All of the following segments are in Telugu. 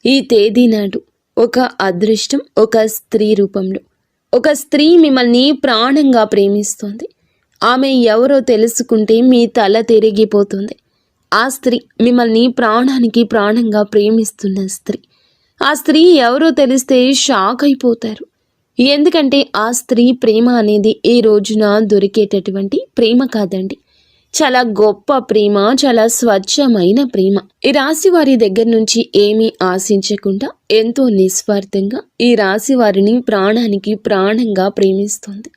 ఈ తేదీ నాడు ఒక అదృష్టం ఒక స్త్రీ రూపంలో ఒక స్త్రీ మిమ్మల్ని ప్రాణంగా ప్రేమిస్తోంది. ఆమె ఎవరో తెలుసుకుంటే మీ తల తిరిగిపోతుంది. ఆ స్త్రీ మిమ్మల్ని ప్రాణానికి ప్రాణంగా ప్రేమిస్తున్న స్త్రీ. ఆ స్త్రీ ఎవరో తెలిస్తే షాక్ అయిపోతారు. ఎందుకంటే ఆ స్త్రీ ప్రేమ అనేది ఈ రోజున దొరికేటటువంటి ప్రేమ కాదండి. చాలా గొప్ప ప్రేమ, చాలా స్వచ్ఛమైన ప్రేమ. ఈ రాశి వారి దగ్గర నుంచి ఏమీ ఆశించకుండా ఎంతో నిస్వార్థంగా ఈ రాశి వారిని ప్రాణానికి ప్రాణంగా ప్రేమిస్తుంది.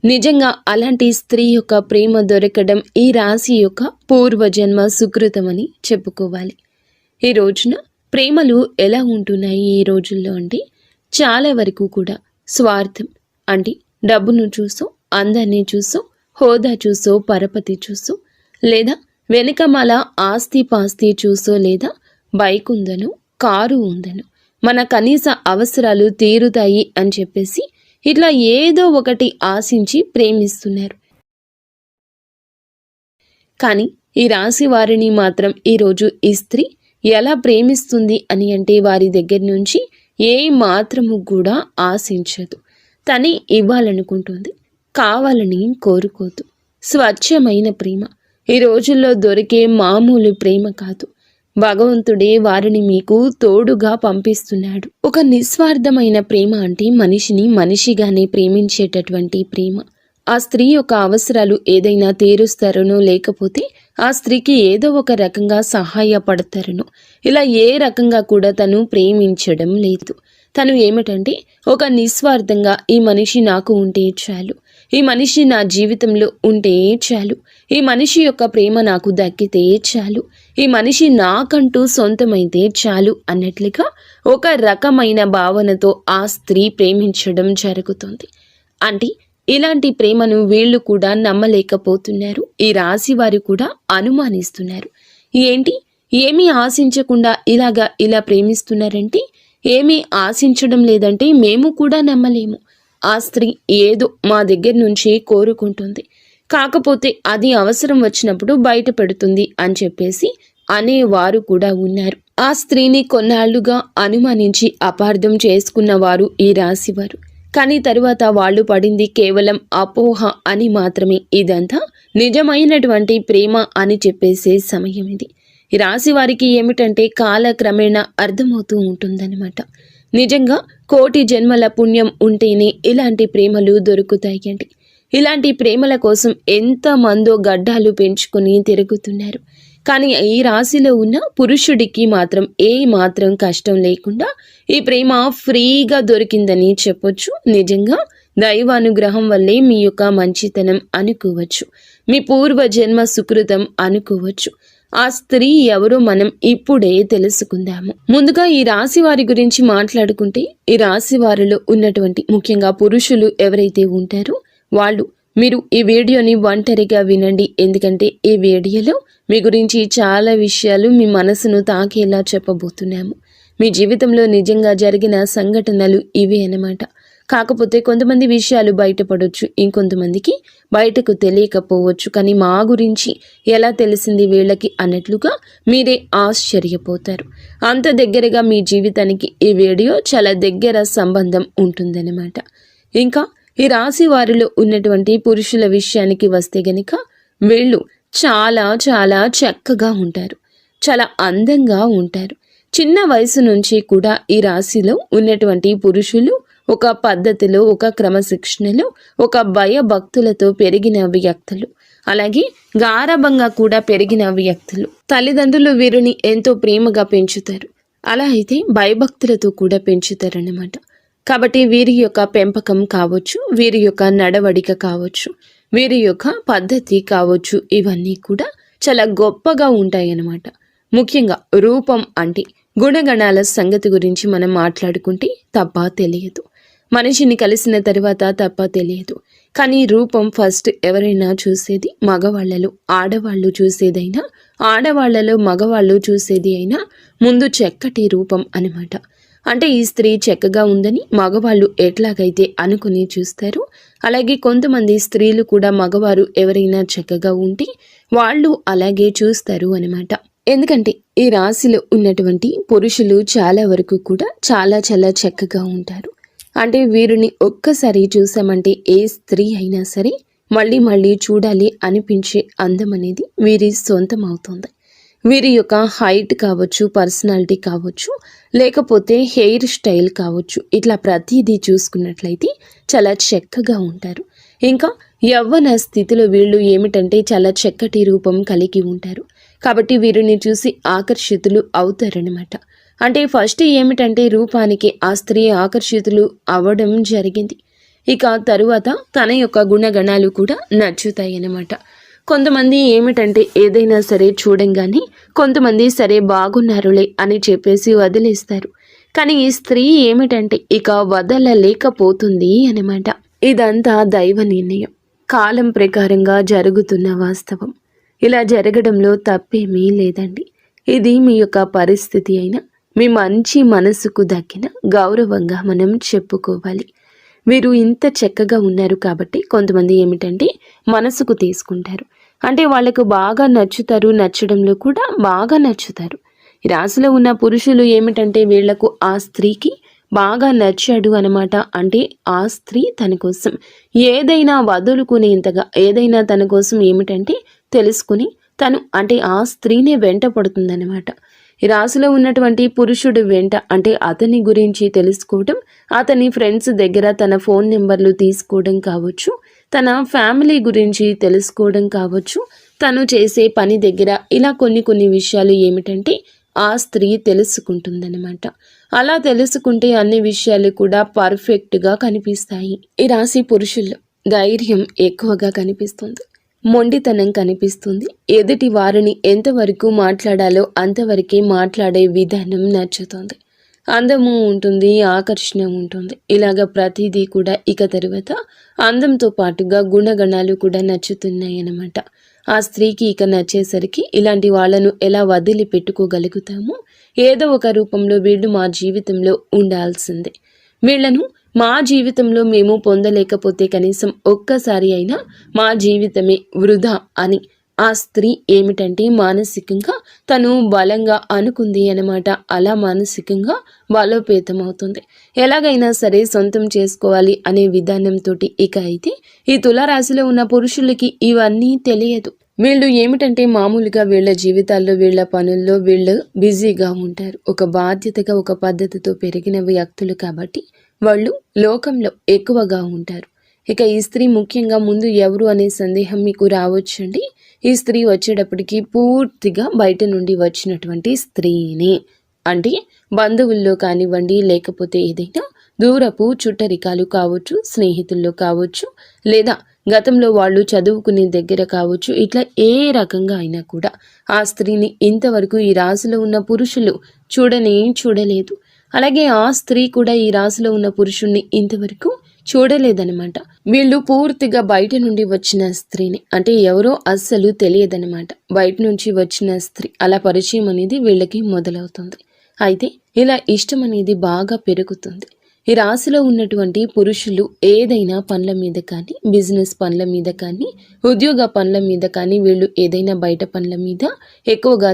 నిజంగా అలాంటి స్త్రీ యొక్క ప్రేమ దొరకడం ఈ రాశి యొక్క పూర్వజన్మ సుకృతమని చెప్పుకోవాలి. ఈ రోజున ప్రేమలు ఎలా ఉంటున్నాయి ఈ రోజుల్లో అంటే చాలా వరకు కూడా స్వార్థం అంటే డబ్బును చూసో, అందాన్ని చూసో, హోదా చూసో, పరపతి చూసో, లేదా వెనుకమాల ఆస్తి పాస్తి చూసో, లేదా బైక్ ఉందనో కారు ఉందనో మన కనీస అవసరాలు తీరుతాయి అని చెప్పేసి ఇట్లా ఏదో ఒకటి ఆశించి ప్రేమిస్తున్నారు. కానీ ఈ రాశి వారిని మాత్రం ఈరోజు ఈ స్త్రీ ఎలా ప్రేమిస్తుంది అని అంటే వారి దగ్గర నుంచి ఏ మాత్రము కూడా ఆశించదు. తనే ఇవ్వాలనుకుంటుంది, కావాలని కోరుకోదు. స్వచ్ఛమైన ప్రేమ ఈ రోజుల్లో దొరికే మామూలు ప్రేమ కాదు. భగవంతుడే వారిని మీకు తోడుగా పంపిస్తున్నాడు. ఒక నిస్వార్థమైన ప్రేమ అంటే మనిషిని మనిషిగానే ప్రేమించేటటువంటి ప్రేమ. ఆ స్త్రీ యొక్క అవసరాలు ఏదైనా తీరుస్తారనో, లేకపోతే ఆ స్త్రీకి ఏదో ఒక రకంగా సహాయపడతారనో, ఇలా ఏ రకంగా కూడా తను ప్రేమించడం లేదు. తను ఏమిటంటే ఒక నిస్వార్థంగా ఈ మనిషి నాకు ఉంటే చాలు, ఈ మనిషి నా జీవితంలో ఉంటే చాలు, ఈ మనిషి యొక్క ప్రేమ నాకు దక్కితే చాలు, ఈ మనిషి నాకంటూ సొంతమైతే చాలు అన్నట్లుగా ఒక రకమైన భావనతో ఆ స్త్రీ ప్రేమించడం జరుగుతుంది. అంటే ఇలాంటి ప్రేమను వీళ్ళు కూడా నమ్మలేకపోతున్నారు. ఈ రాశి వారు కూడా అనుమానిస్తున్నారు. ఏంటి, ఏమీ ఆశించకుండా ఇలా ప్రేమిస్తున్నారంటే, ఏమీ ఆశించడం లేదంటే మేము కూడా నమ్మలేము. ఆ స్త్రీ ఏదో మా దగ్గర నుంచి కోరుకుంటుంది, కాకపోతే అది అవసరం వచ్చినప్పుడు బయట పెడుతుంది అని చెప్పేసి అనేవారు కూడా ఉన్నారు. ఆ స్త్రీని కొన్నాళ్లుగా అనుమానించి అపార్థం చేసుకున్నవారు ఈ రాశివారు. కానీ తరువాత వాళ్ళు పడింది కేవలం అపోహ అని మాత్రమే. ఇదంతా నిజమైనటువంటి ప్రేమ అని చెప్పేసే సమయం ఇది. ఈ రాశి వారికి ఏమిటంటే కాలక్రమేణా అర్థమవుతూ ఉంటుందన్నమాట. నిజంగా కోటి జన్మల పుణ్యం ఉంటేనే ఇలాంటి ప్రేమలు దొరుకుతాయండి. ఇలాంటి ప్రేమల కోసం ఎంతమందో గడ్డాలు పెంచుకొని తిరుగుతున్నారు. కానీ ఈ రాశిలో ఉన్న పురుషుడికి మాత్రం ఏ మాత్రం కష్టం లేకుండా ఈ ప్రేమ ఫ్రీగా దొరికిందని చెప్పొచ్చు. నిజంగా దైవానుగ్రహం వల్లే మీ యొక్క మంచితనం అనుకోవచ్చు, మీ పూర్వజన్మ సుకృతం అనుకోవచ్చు. ఆ స్త్రీ ఎవరో మనం ఇప్పుడే తెలుసుకుందాము. ముందుగా ఈ రాశి వారి గురించి మాట్లాడుకుంటే, ఈ రాశి వారిలో ఉన్నటువంటి ముఖ్యంగా పురుషులు ఎవరైతే ఉంటారో వాళ్ళు మీరు ఈ వీడియోని ఒంటరిగా వినండి. ఎందుకంటే ఈ వీడియోలో మీ గురించి చాలా విషయాలు మీ మనసును తాకేలా చెప్పబోతున్నాము. మీ జీవితంలో నిజంగా జరిగిన సంఘటనలు ఇవే అన్నమాట. కాకపోతే కొంతమంది విషయాలు బయటపడవచ్చు, ఇంకొంతమందికి బయటకు తెలియకపోవచ్చు. కానీ మా గురించి ఎలా తెలిసింది వీళ్ళకి అన్నట్లుగా మీరే ఆశ్చర్యపోతారు. అంత దగ్గరగా మీ జీవితానికి ఈ వీడియో చాలా దగ్గర సంబంధం ఉంటుందన్నమాట. ఇంకా ఈ రాశి వారిలో ఉన్నటువంటి పురుషుల విషయానికి వస్తే గనుక వీళ్ళు చాలా చాలా చక్కగా ఉంటారు, చాలా అందంగా ఉంటారు. చిన్న వయసు నుంచి కూడా ఈ రాశిలో ఉన్నటువంటి పురుషులు ఒక పద్ధతిలో, ఒక క్రమశిక్షణలో, ఒక భయభక్తులతో పెరిగిన వ్యక్తులు, అలాగే గారాబంగా కూడా పెరిగిన వ్యక్తులు. తల్లిదండ్రులు వీరిని ఎంతో ప్రేమగా పెంచుతారు, అలా అయితే భయభక్తులతో కూడా పెంచుతారన్నమాట. కాబట్టి వీరి యొక్క పెంపకం కావచ్చు, వీరి యొక్క నడవడిక కావచ్చు, వీరి యొక్క పద్ధతి కావచ్చు, ఇవన్నీ కూడా చాలా గొప్పగా ఉంటాయన్నమాట. ముఖ్యంగా రూపం అంటే గుణగణాల సంగతి గురించి మనం మాట్లాడుకుంటే తప్ప తెలియదు. మనిషిని కలిసిన తర్వాత తప్ప తెలియదు. కానీ రూపం ఫస్ట్ ఎవరైనా చూసేది మగవాళ్లలో, ఆడవాళ్ళు చూసేదైనా, ఆడవాళ్లలో మగవాళ్ళు చూసేది అయినా ముందు చక్కటి రూపం అనమాట. అంటే ఈ స్త్రీ చక్కగా ఉందని మగవాళ్ళు ఎట్లాగైతే అనుకుని చూస్తారు, అలాగే కొంతమంది స్త్రీలు కూడా మగవారు ఎవరైనా చక్కగా ఉంటే వాళ్ళు అలాగే చూస్తారు అనమాట. ఎందుకంటే ఈ రాశిలో ఉన్నటువంటి పురుషులు చాలా వరకు కూడా చాలా చాలా చక్కగా ఉంటారు. అంటే వీరిని ఒక్కసారి చూసామంటే ఏ స్త్రీ అయినా సరే మళ్ళీ మళ్ళీ చూడాలి అనిపించే అందం అనేది వీరి సొంతం అవుతుంది. వీరి యొక్క హైట్ కావచ్చు, పర్సనాలిటీ కావచ్చు, లేకపోతే హెయిర్ స్టైల్ కావచ్చు, ఇట్లా ప్రతిదీ చూసుకున్నట్లయితే చాలా చక్కగా ఉంటారు. ఇంకా యవ్వన స్థితిలో వీళ్ళు ఏమిటంటే చాలా చక్కటి రూపం కలిగి ఉంటారు. కాబట్టి వీరిని చూసి ఆకర్షితులు అవుతారనమాట. అంటే ఫస్ట్ ఏమిటంటే రూపానికి ఆ స్త్రీ ఆకర్షితులు అవ్వడం జరిగింది. ఇక తరువాత తన యొక్క గుణగణాలు కూడా నచ్చుతాయి అన్నమాట. కొంతమంది ఏమిటంటే ఏదైనా సరే చూడంగానే కొంతమంది సరే బాగున్నారులే అని చెప్పేసి వదిలేస్తారు. కానీ ఈ స్త్రీ ఏమిటంటే ఇక వదలలేకపోతుంది అన్నమాట. ఇదంతా దైవ నిర్ణయం, కాలం ప్రకారంగా జరుగుతున్న వాస్తవం. ఇలా జరగడంలో తప్పేమీ లేదండి. ఇది మీ యొక్క పరిస్థితి అయినా మీ మంచి మనసుకు దక్కిన గౌరవంగా మనం చెప్పుకోవాలి. మీరు ఇంత చక్కగా ఉన్నారు కాబట్టి కొంతమంది ఏమిటంటే మనసుకు తీసుకుంటారు. అంటే వాళ్ళకు బాగా నచ్చుతారు, నచ్చడంలో కూడా బాగా నచ్చుతారు. ఈ రాశిలో ఉన్న పురుషులు ఏమిటంటే వీళ్లకు ఆ స్త్రీకి బాగా నచ్చాడు అనమాట. అంటే ఆ స్త్రీ తన కోసం ఏదైనా వదులుకునేంతగా, ఏదైనా తన కోసం ఏమిటంటే తెలుసుకుని తను అంటే ఆ స్త్రీనే వెంట పడుతుందన్నమాట. ఈ రాశిలో ఉన్నటువంటి పురుషుడు వెంట అంటే అతని గురించి తెలుసుకోవడం, అతని ఫ్రెండ్స్ దగ్గర తన ఫోన్ నెంబర్లు తీసుకోవడం కావచ్చు, తన ఫ్యామిలీ గురించి తెలుసుకోవడం కావచ్చు, తను చేసే పని దగ్గర ఇలా కొన్ని విషయాలు ఏమిటంటే ఆ స్త్రీ తెలుసుకుంటుందన్నమాట. అలా తెలుసుకుంటే అన్ని విషయాలు కూడా పర్ఫెక్ట్గా కనిపిస్తాయి. ఈ రాశి పురుషుల్లో ధైర్యం ఎక్కువగా కనిపిస్తుంది, మొండితనం కనిపిస్తుంది. ఎదుటి వారిని ఎంతవరకు మాట్లాడాలో అంతవరకే మాట్లాడే విధానం నచ్చుతుంది. అందము ఉంటుంది, ఆకర్షణ ఉంటుంది. ఇలాగ ప్రతిదీ కూడా ఇక తరువాత అందంతో పాటుగా గుణగణాలు కూడా నచ్చుతున్నాయి అన్నమాట. ఆ స్త్రీకి ఇక నచ్చేసరికి ఇలాంటి వాళ్ళను ఎలా వదిలిపెట్టుకోగలుగుతామో, ఏదో ఒక రూపంలో వీళ్ళు మా జీవితంలో ఉండాల్సిందే. వీళ్లను మా జీవితంలో మేము పొందలేకపోతే కనీసం ఒక్కసారి అయినా మా జీవితమే వృధా అని ఆ స్త్రీ ఏమిటంటే మానసికంగా తను బలంగా అనుకుంది అన్నమాట. అలా మానసికంగా బలోపేతమవుతుంది. ఎలాగైనా సరే సొంతం చేసుకోవాలి అనే విధానంతో ఇక అయితే ఈ తులారాశిలో ఉన్న పురుషులకి ఇవన్నీ తెలియదు. వీళ్ళు ఏమిటంటే మామూలుగా వీళ్ళ జీవితాల్లో, వీళ్ళ పనుల్లో వీళ్ళు బిజీగా ఉంటారు. ఒక బాధ్యతగా, ఒక పద్ధతితో పెరిగిన వ్యక్తులు కాబట్టి వాళ్ళు లోకంలో ఎక్కువగా ఉంటారు. ఇక ఈ స్త్రీ ముఖ్యంగా ముందు ఎవరు అనే సందేహం మీకు రావచ్చండి. ఈ స్త్రీ వచ్చేటప్పటికి పూర్తిగా బయట నుండి వచ్చినటువంటి స్త్రీని, అంటే బంధువుల్లో కానివ్వండి, లేకపోతే ఏదైనా దూరపు చుట్టరికాలు కావచ్చు, స్నేహితుల్లో కావచ్చు, లేదా గతంలో వాళ్ళు చదువుకునే దగ్గర కావచ్చు, ఇట్లా ఏ రకంగా అయినా కూడా ఆ స్త్రీని ఇంతవరకు ఈ రాశిలో ఉన్న పురుషులు చూడలేదు. అలాగే ఆ స్త్రీ కూడా ఈ రాశిలో ఉన్న పురుషుణ్ణి ఇంతవరకు చూడలేదనమాట. వీళ్ళు పూర్తిగా బయట నుండి వచ్చిన స్త్రీని, అంటే ఎవరో అస్సలు తెలియదనమాట. బయట నుంచి వచ్చిన స్త్రీ అలా పరిచయం అనేది వీళ్ళకి మొదలవుతుంది. అయితే ఇలా ఇష్టం అనేది బాగా పెరుగుతుంది. ఈ రాశిలో ఉన్నటువంటి పురుషులు ఏదైనా పనుల మీద కానీ, బిజినెస్ పనుల మీద కానీ, ఉద్యోగ పనుల మీద కానీ, వీళ్ళు ఏదైనా బయట పనుల మీద ఎక్కువగా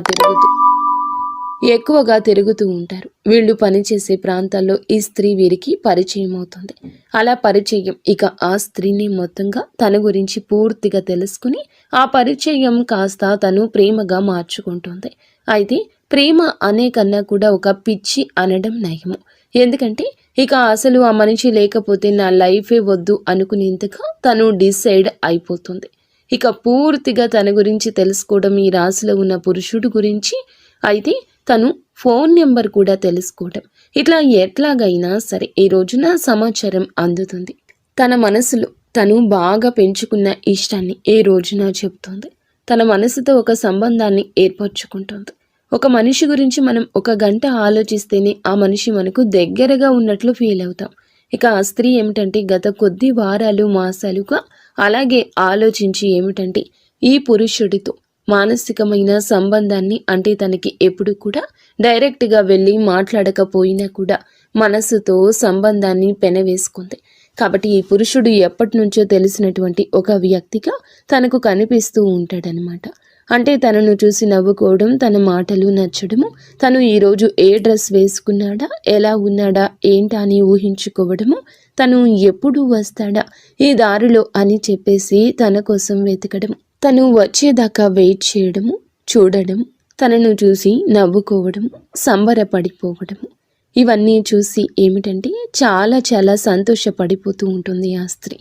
తిరుగుతూ ఉంటారు. వీళ్ళు పనిచేసే ప్రాంతాల్లో ఈ స్త్రీ వీరికి పరిచయం అవుతుంది. అలా పరిచయం ఇక ఆ స్త్రీని మొత్తంగా తన గురించి పూర్తిగా తెలుసుకుని ఆ పరిచయం కాస్త తను ప్రేమగా మార్చుకుంటుంది. అయితే ప్రేమ అనే కన్నా కూడా ఒక పిచ్చి అనడం నయము. ఎందుకంటే ఇక అసలు ఆ మనిషి లేకపోతే నా లైఫే వద్దు అనుకునేంతగా తను డిసైడ్ అయిపోతుంది. ఇక పూర్తిగా తన గురించి తెలుసుకోవడం ఈ రాశిలో ఉన్న పురుషుడు గురించి, అయితే తను ఫోన్ నెంబర్ కూడా తెలుసుకోవడం, ఇట్లా ఎట్లాగైనా సరే ఈ రోజున సమాచారం అందుతుంది. తన మనసులో తను బాగా పెంచుకున్న ఇష్టాన్ని ఏ రోజున చెప్తుంది. తన మనసుతో ఒక సంబంధాన్ని ఏర్పరచుకుంటుంది. ఒక మనిషి గురించి మనం 1 గంట ఆలోచిస్తేనే ఆ మనిషి మనకు దగ్గరగా ఉన్నట్లు ఫీల్ అవుతాం. ఇక ఆ స్త్రీ ఏమిటంటే గత కొద్ది వారాలు, మాసాలుగా అలాగే ఆలోచించి ఏమిటంటే ఈ పురుషుడితో మానసికమైన సంబంధాన్ని, అంటే తనకి ఎప్పుడు కూడా డైరెక్ట్గా వెళ్ళి మాట్లాడకపోయినా కూడా మనసుతో సంబంధాన్ని పెనవేసుకుంది. కాబట్టి ఈ పురుషుడు ఎప్పటి నుంచో తెలిసినటువంటి ఒక వ్యక్తిగా తనకు కనిపిస్తూ ఉంటాడనమాట. అంటే తనను చూసి నవ్వుకోవడం, తన మాటలు నచ్చడము, తను ఈరోజు ఏ డ్రెస్ వేసుకున్నాడా, ఎలా ఉన్నాడా, ఏంటా అని ఊహించుకోవడము, తను ఎప్పుడు వస్తాడా ఈ దారిలో అని చెప్పేసి తన కోసం వెతకడము, తను వచ్చేదాకా వెయిట్ చేయడము, చూడడము, తనను చూసి నవ్వుకోవడము, సంబరపడిపోవడము, ఇవన్నీ చూసి ఏమిటంటే చాలా చాలా సంతోషపడిపోతూ ఉంటుంది ఆ స్త్రీ.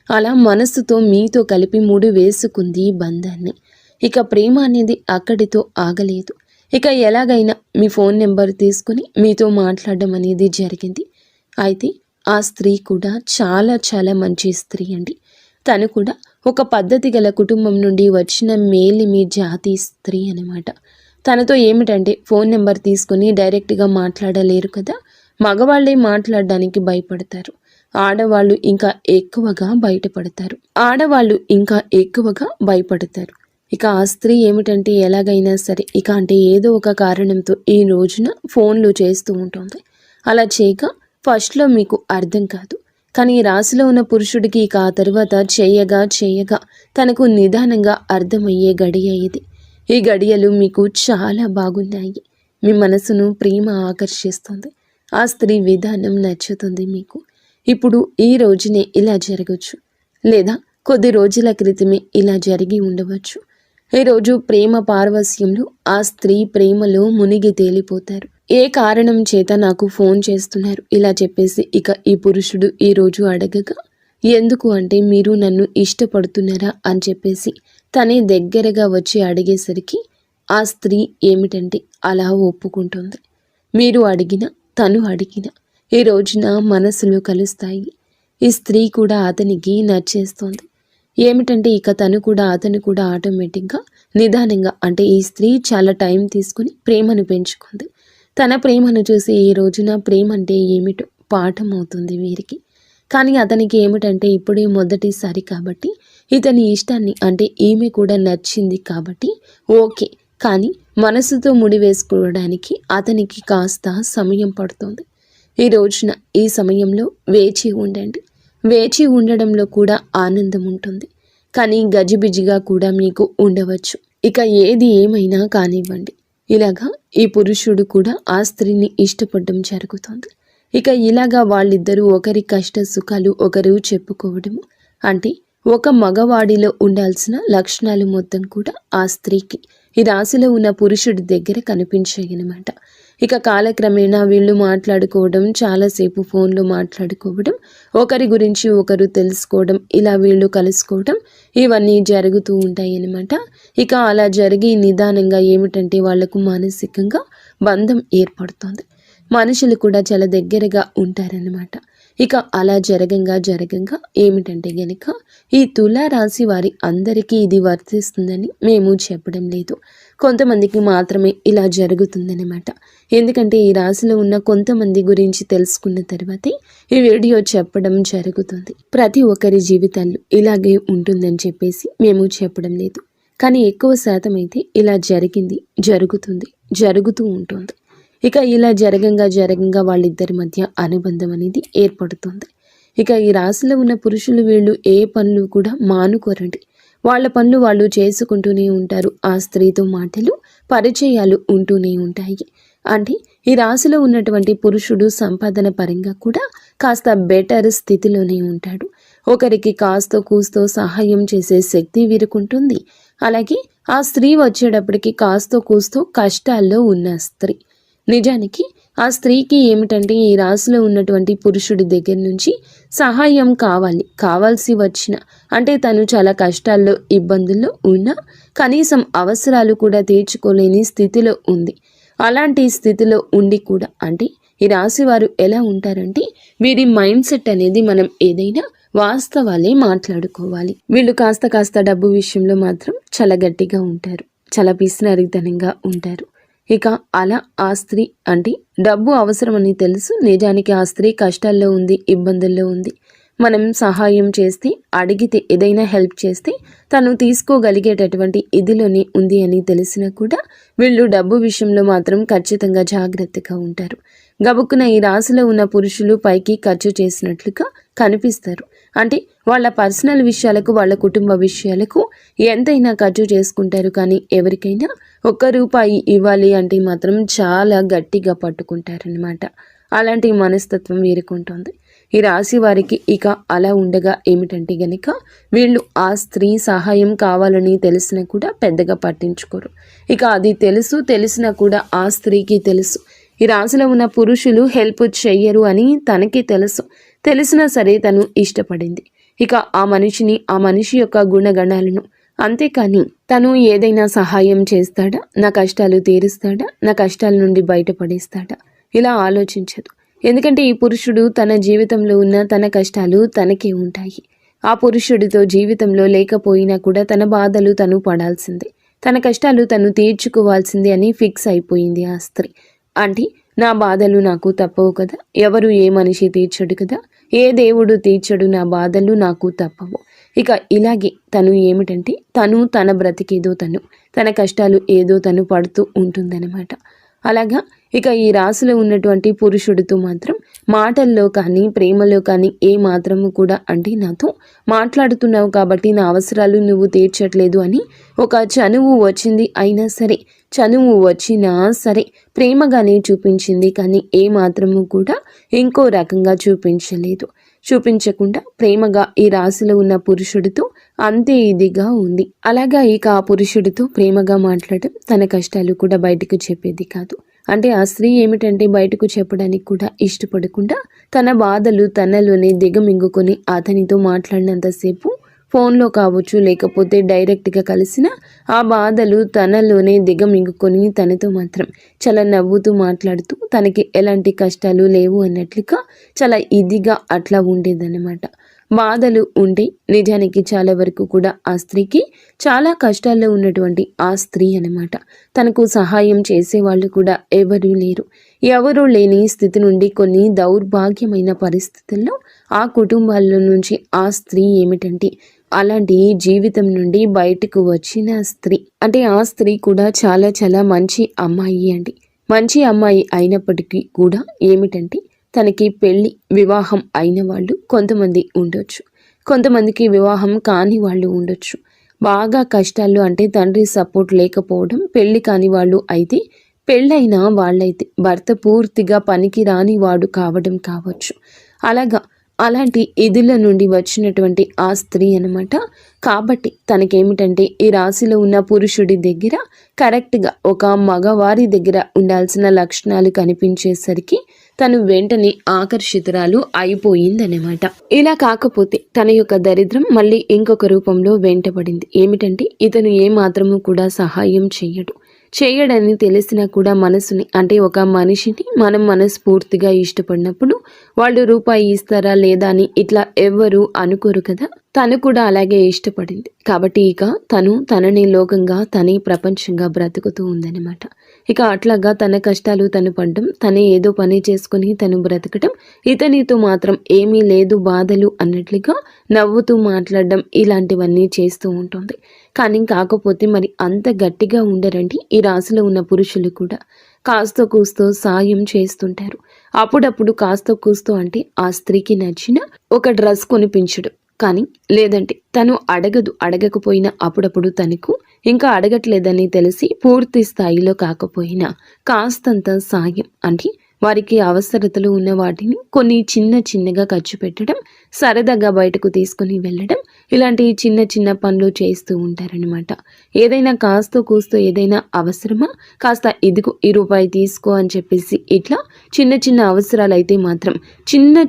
అలా మనస్సుతో మీతో కలిపి ముడి వేసుకుంది బంధాన్ని. ఇక ప్రేమ అనేది అక్కడితో ఆగలేదు. ఇక ఎలాగైనా మీ ఫోన్ నెంబర్ తీసుకుని మీతో మాట్లాడడం అనేది జరిగింది. అయితే ఆ స్త్రీ కూడా చాలా చాలా మంచి స్త్రీ అండి. తను కూడా ఒక పద్ధతి గల కుటుంబం నుండి వచ్చిన మేలిమి జాతి స్త్రీ అనమాట. తనతో ఏమిటంటే ఫోన్ నెంబర్ తీసుకొని డైరెక్ట్గా మాట్లాడలేరు కదా, మగవాళ్ళే మాట్లాడడానికి భయపడతారు, ఆడవాళ్ళు ఇంకా ఎక్కువగా భయపడతారు. ఇక ఆ స్త్రీ ఏమిటంటే ఎలాగైనా సరే ఇక అంటే ఏదో ఒక కారణంతో ఈ రోజున ఫోన్లు చేస్తూ ఉంటుంది. అలా చేయక ఫస్ట్లో మీకు అర్థం కాదు, కానీ ఈ రాశిలో ఉన్న పురుషుడికి ఇక ఆ తర్వాత చేయగా తనకు నిదానంగా అర్థమయ్యే గడియ ఇది. ఈ గడియలు మీకు చాలా బాగున్నాయి. మీ మనసును ప్రేమ ఆకర్షిస్తుంది. ఆ స్త్రీ విధానం నచ్చుతుంది మీకు. ఇప్పుడు ఈ రోజునే ఇలా జరగచ్చు, లేదా కొద్ది రోజుల క్రితమే ఇలా జరిగి ఉండవచ్చు. ఈరోజు ప్రేమ పారవస్యంలో ఆ స్త్రీ ప్రేమలో మునిగి తేలిపోతారు. ఏ కారణం చేత నాకు ఫోన్ చేస్తున్నారు ఇలా చెప్పేసి ఇక ఈ పురుషుడు ఈరోజు అడగగా, ఎందుకు అంటే మీరు నన్ను ఇష్టపడుతున్నారా అని చెప్పేసి తనే దగ్గరగా వచ్చి అడిగేసరికి ఆ స్త్రీ ఏమిటంటే అలా ఒప్పుకుంటుంది. మీరు అడిగిన తను అడిగిన ఈ రోజున మనసులు కలుస్తాయి. ఈ స్త్రీ కూడా అతనికి నచ్చేస్తోంది. ఏమిటంటే ఇక అతను కూడా ఆటోమేటిక్గా నిదానంగా అంటే ఈ స్త్రీ చాలా టైం తీసుకుని ప్రేమను పెంచుకుంది. తన ప్రేమను చూసి ఈ రోజున ప్రేమ అంటే ఏమిటో పాఠం అవుతుంది వీరికి. కానీ అతనికి ఏమిటంటే ఇప్పుడే మొదటిసారి కాబట్టి ఇతని ఇష్టాన్ని అంటే ఈమె కూడా నచ్చింది కాబట్టి ఓకే, కానీ మనసుతో ముడివేసుకోవడానికి అతనికి కాస్త సమయం పడుతుంది. ఈ రోజున ఈ సమయంలో వేచి ఉండండి. వేచి ఉండడంలో కూడా ఆనందం ఉంటుంది, కానీ గజిబిజిగా కూడా మీకు ఉండవచ్చు. ఇక ఏది ఏమైనా కానివ్వండి, ఇలాగా ఈ పురుషుడు కూడా ఆ స్త్రీని ఇష్టపడడం జరుగుతుంది. ఇక ఇలాగా వాళ్ళిద్దరూ ఒకరి కష్ట సుఖాలు ఒకరు చెప్పుకోవడము, అంటే ఒక మగవాడిలో ఉండాల్సిన లక్షణాలు మొత్తం కూడా ఆ స్త్రీకి ఈ రాశిలో ఉన్న పురుషుడి దగ్గర కనిపించాయన్నమాట. ఇక కాలక్రమేణా వీళ్ళు మాట్లాడుకోవడం, చాలాసేపు ఫోన్లో మాట్లాడుకోవడం, ఒకరి గురించి ఒకరు తెలుసుకోవడం, ఇలా వీళ్ళు కలుసుకోవడం, ఇవన్నీ జరుగుతూ ఉంటాయి అన్నమాట. ఇక అలా జరిగి నిదానంగా ఏమిటంటే వాళ్లకు మానసికంగా బంధం ఏర్పడుతుంది. మనుషులు కూడా చాలా దగ్గరగా ఉంటారన్నమాట. ఇక అలా జరగంగా ఏమిటంటే గనుక ఈ తులారాశి వారి అందరికీ ఇది వర్తిస్తుందని మేము చెప్పడం లేదు, కొంతమందికి మాత్రమే ఇలా జరుగుతుందన్నమాట. ఎందుకంటే ఈ రాశిలో ఉన్న కొంతమంది గురించి తెలుసుకున్న తర్వాతే ఈ వీడియో చెప్పడం జరుగుతుంది. ప్రతి ఒక్కరి జీవితాల్లో ఇలాగే ఉంటుందని చెప్పేసి మేము చెప్పడం లేదు, కానీ ఎక్కువ శాతం అయితే ఇలా జరుగుతూ ఉంటుంది. ఇక ఇలా జరగంగా వాళ్ళిద్దరి మధ్య అనుబంధం అనేది ఏర్పడుతుంది. ఇక ఈ రాశిలో ఉన్న పురుషులు వీళ్ళు ఏ పనులు కూడా మానుకోరండి. వాళ్ళ పనులు వాళ్ళు చేసుకుంటూనే ఉంటారు. ఆ స్త్రీతో మాటలు పరిచయాలు ఉంటూనే ఉంటాయి. అంటే ఈ రాశిలో ఉన్నటువంటి పురుషుడు సంపాదన పరంగా కూడా కాస్త బెటర్ స్థితిలోనే ఉంటాడు. ఒకరికి కాస్తో కూస్తో సహాయం చేసే శక్తి వీరుకుంటుంది. అలాగే ఆ స్త్రీ వచ్చేటప్పటికి కాస్తో కూస్తో కష్టాల్లో ఉన్న స్త్రీ. నిజానికి ఆ స్త్రీకి ఏమిటంటే ఈ రాశిలో ఉన్నటువంటి పురుషుడి దగ్గర నుంచి సహాయం కావాల్సి వచ్చిన, అంటే తను చాలా కష్టాల్లో ఇబ్బందుల్లో ఉన్నా కనీసం అవసరాలు కూడా తీర్చుకోలేని స్థితిలో ఉంది. అలాంటి స్థితిలో ఉండి కూడా అంటే ఈ రాశి వారు ఎలా ఉంటారంటే వీరి మైండ్ సెట్ అనేది మనం ఏదైనా వాస్తవాలే మాట్లాడుకోవాలి. వీళ్ళు కాస్త డబ్బు విషయంలో మాత్రం చాలా గట్టిగా ఉంటారు, చాలా పిసినారితనంగా ఉంటారు. ఇక అలా ఆ స్త్రీ అంటే డబ్బు అవసరమని తెలుసు, నిజానికి ఆ స్త్రీ కష్టాల్లో ఉంది, ఇబ్బందుల్లో ఉంది. మనం సహాయం చేస్తే, అడిగితే, ఏదైనా హెల్ప్ చేస్తే తను తీసుకోగలిగేటటువంటి ఇదిలోనే ఉంది అని తెలిసినా కూడా వీళ్ళు డబ్బు విషయంలో మాత్రం ఖచ్చితంగా జాగ్రత్తగా ఉంటారు. గబుక్కున ఈ రాశిలో ఉన్న పురుషులు పైకి ఖర్చు చేసినట్లుగా కనిపిస్తారు. అంటే వాళ్ళ పర్సనల్ విషయాలకు, వాళ్ళ కుటుంబ విషయాలకు ఎంతైనా ఖర్చు చేసుకుంటారు. కానీ ఎవరికైనా ₹1 ఇవ్వాలి అంటే మాత్రం చాలా గట్టిగా పట్టుకుంటారనమాట. అలాంటి మనస్తత్వం వీరుకుంటుంది. ఈ రాశి వారికి ఇక అలా ఉండగా ఏమిటంటే గనక వీళ్ళు ఆ స్త్రీ సహాయం కావాలని తెలిసినా కూడా పెద్దగా పట్టించుకోరు. ఇక అది తెలిసినా కూడా ఆ స్త్రీకి తెలుసు ఈ రాశిలో ఉన్న పురుషులు హెల్ప్ చెయ్యరు అని తనకి తెలిసినా సరే తను ఇష్టపడింది ఇక ఆ మనిషి యొక్క గుణగణాలను. అంతేకాని తను ఏదైనా సహాయం చేస్తాడా, నా కష్టాలు తీరుస్తాడా, నా కష్టాల నుండి బయటపడేస్తాడా ఇలా ఆలోచించదు. ఎందుకంటే ఈ పురుషుడు తన జీవితంలో ఉన్న తన కష్టాలు తనకే ఉంటాయి. ఆ పురుషుడితో జీవితంలో లేకపోయినా కూడా తన బాధలు తను పడాల్సిందే, తన కష్టాలు తను తీర్చుకోవాల్సిందే అని ఫిక్స్ అయిపోయింది ఆ స్త్రీ. అంటే నా బాధలు నాకు తప్పవు కదా, ఎవరు ఏ మనిషి తీర్చడు కదా, ఏ దేవుడు తీర్చడు నా బాధలు నాకు తప్పవు. ఇక ఇలాగే తను ఏమిటంటే తన బ్రతికేదో తన కష్టాలు ఏదో తను పడుతూ ఉంటుందన్నమాట. అలాగా ఇక ఈ రాశిలో ఉన్నటువంటి పురుషుడితో మాత్రం మాటల్లో కానీ ప్రేమలో కానీ ఏ మాత్రము కూడా అంటే నాతో మాట్లాడుతున్నావు కాబట్టి నా అవసరాలు నువ్వు తీర్చట్లేదు అని ఒక చనువు వచ్చింది. అయినా సరే చనువు వచ్చినా సరే ప్రేమగానే చూపించింది, కానీ ఏ మాత్రము కూడా ఇంకో రకంగా చూపించకుండా ప్రేమగా ఈ రాశిలో ఉన్న పురుషుడితో అంతే ఇదిగా ఉంది. అలాగా ఇక ఆ పురుషుడితో ప్రేమగా మాట్లాడటం, తన కష్టాలు కూడా బయటకు చెప్పేది కాదు. అంటే ఆ స్త్రీ ఏమిటంటే బయటకు చెప్పడానికి కూడా ఇష్టపడకుండా తన బాధలు తనలోనే దిగమింగుకొని అతనితో మాట్లాడినంతసేపు ఫోన్లో కావచ్చు లేకపోతే డైరెక్ట్గా కలిసిన ఆ బాధలు తనలోనే దిగమింగుకొని తనతో మాత్రం చాలా నవ్వుతూ మాట్లాడుతూ తనకి ఎలాంటి కష్టాలు లేవు అన్నట్లుగా చాలా ఇదిగా అట్లా ఉండేదన్నమాట. బాధలు ఉంటే నిజానికి చాలా వరకు కూడా ఆ స్త్రీకి చాలా కష్టాల్లో ఉన్నటువంటి ఆ స్త్రీ అన్నమాట. తనకు సహాయం చేసేవాళ్ళు కూడా ఎవరూ లేని స్థితి నుండి కొన్ని దౌర్భాగ్యమైన పరిస్థితుల్లో ఆ కుటుంబాల నుంచి ఆ స్త్రీ ఏమిటంటే అలాంటి జీవితం నుండి బయటకు వచ్చిన స్త్రీ. అంటే ఆ స్త్రీ కూడా చాలా చాలా మంచి అమ్మాయి అండి. మంచి అమ్మాయి అయినప్పటికీ కూడా ఏమిటంటే తనకి వివాహం అయిన వాళ్ళు కొంతమంది ఉండొచ్చు, కొంతమందికి వివాహం కాని వాళ్ళు ఉండొచ్చు. బాగా కష్టాలు అంటే తండ్రి సపోర్ట్ లేకపోవడం, పెళ్లి కాని వాళ్ళు అయితే, పెళ్ళైన వాళ్ళైతే భర్త పూర్తిగా పనికి రాని వాడు కావడం కావచ్చు. అలాంటి ఇదిల నుండి వచ్చినటువంటి ఆ స్త్రీ అన్నమాట. కాబట్టి తనకేమిటంటే ఈ రాశిలో ఉన్న పురుషుడి దగ్గర కరెక్ట్గా ఒక మగవారి దగ్గర ఉండాల్సిన లక్షణాలు కనిపించేసరికి తను వెంటనే ఆకర్షితురాలు అయిపోయిందన్నమాట. ఇలా కాకపోతే తన యొక్క దరిద్రం మళ్ళీ ఇంకొక రూపంలో వెంటబడింది. ఏమిటంటే ఇతను ఏ మాత్రము కూడా సహాయం చేయడని తెలిసినా కూడా మనసుని అంటే ఒక మనిషిని మనం మనస్ఫూర్తిగా ఇష్టపడినప్పుడు వాళ్ళు రూపాయి ఇస్తారా లేదా అని ఇట్లా ఎవ్వరూ అనుకోరు కదా. తను కూడా అలాగే ఇష్టపడింది కాబట్టి ఇక తనని లోకంగా తనే ప్రపంచంగా బ్రతుకుతూ ఉందన్నమాట. ఇక అట్లాగా తన కష్టాలు తను పడడం, తనే ఏదో పని చేసుకుని తను బ్రతకడం, ఇతనితో మాత్రం ఏమీ లేదు బాధలు అన్నట్లుగా నవ్వుతూ మాట్లాడడం, ఇలాంటివన్నీ చేస్తూ ఉంటుంది. కానీ కాకపోతే మరి అంత గట్టిగా ఉండరండి ఈ రాశిలో ఉన్న పురుషులు కూడా. కాస్తో కూస్తో సాయం చేస్తుంటారు. అప్పుడప్పుడు కాస్తో కూస్తో అంటే ఆ స్త్రీకి నచ్చిన ఒక డ్రెస్ కొనిపించడం కానీ, లేదంటే తను అడగకపోయినా అప్పుడప్పుడు తనకు ఇంకా అడగట్లేదని తెలిసి పూర్తి స్థాయిలో కాకపోయినా కాస్తంత సాయం అంటే వారికి అవసరతలు ఉన్న వాటిని కొన్ని చిన్నగా ఖర్చు పెట్టడం, సరదాగా బయటకు తీసుకుని వెళ్ళడం, ఇలాంటి చిన్న పనులు చేస్తూ ఉంటారనమాట. ఏదైనా కాస్తో కూస్తో ఏదైనా అవసరమా, కాస్త ఇదిగో ₹1 తీసుకో అని చెప్పేసి ఇట్లా చిన్న అవసరాలు అయితే మాత్రం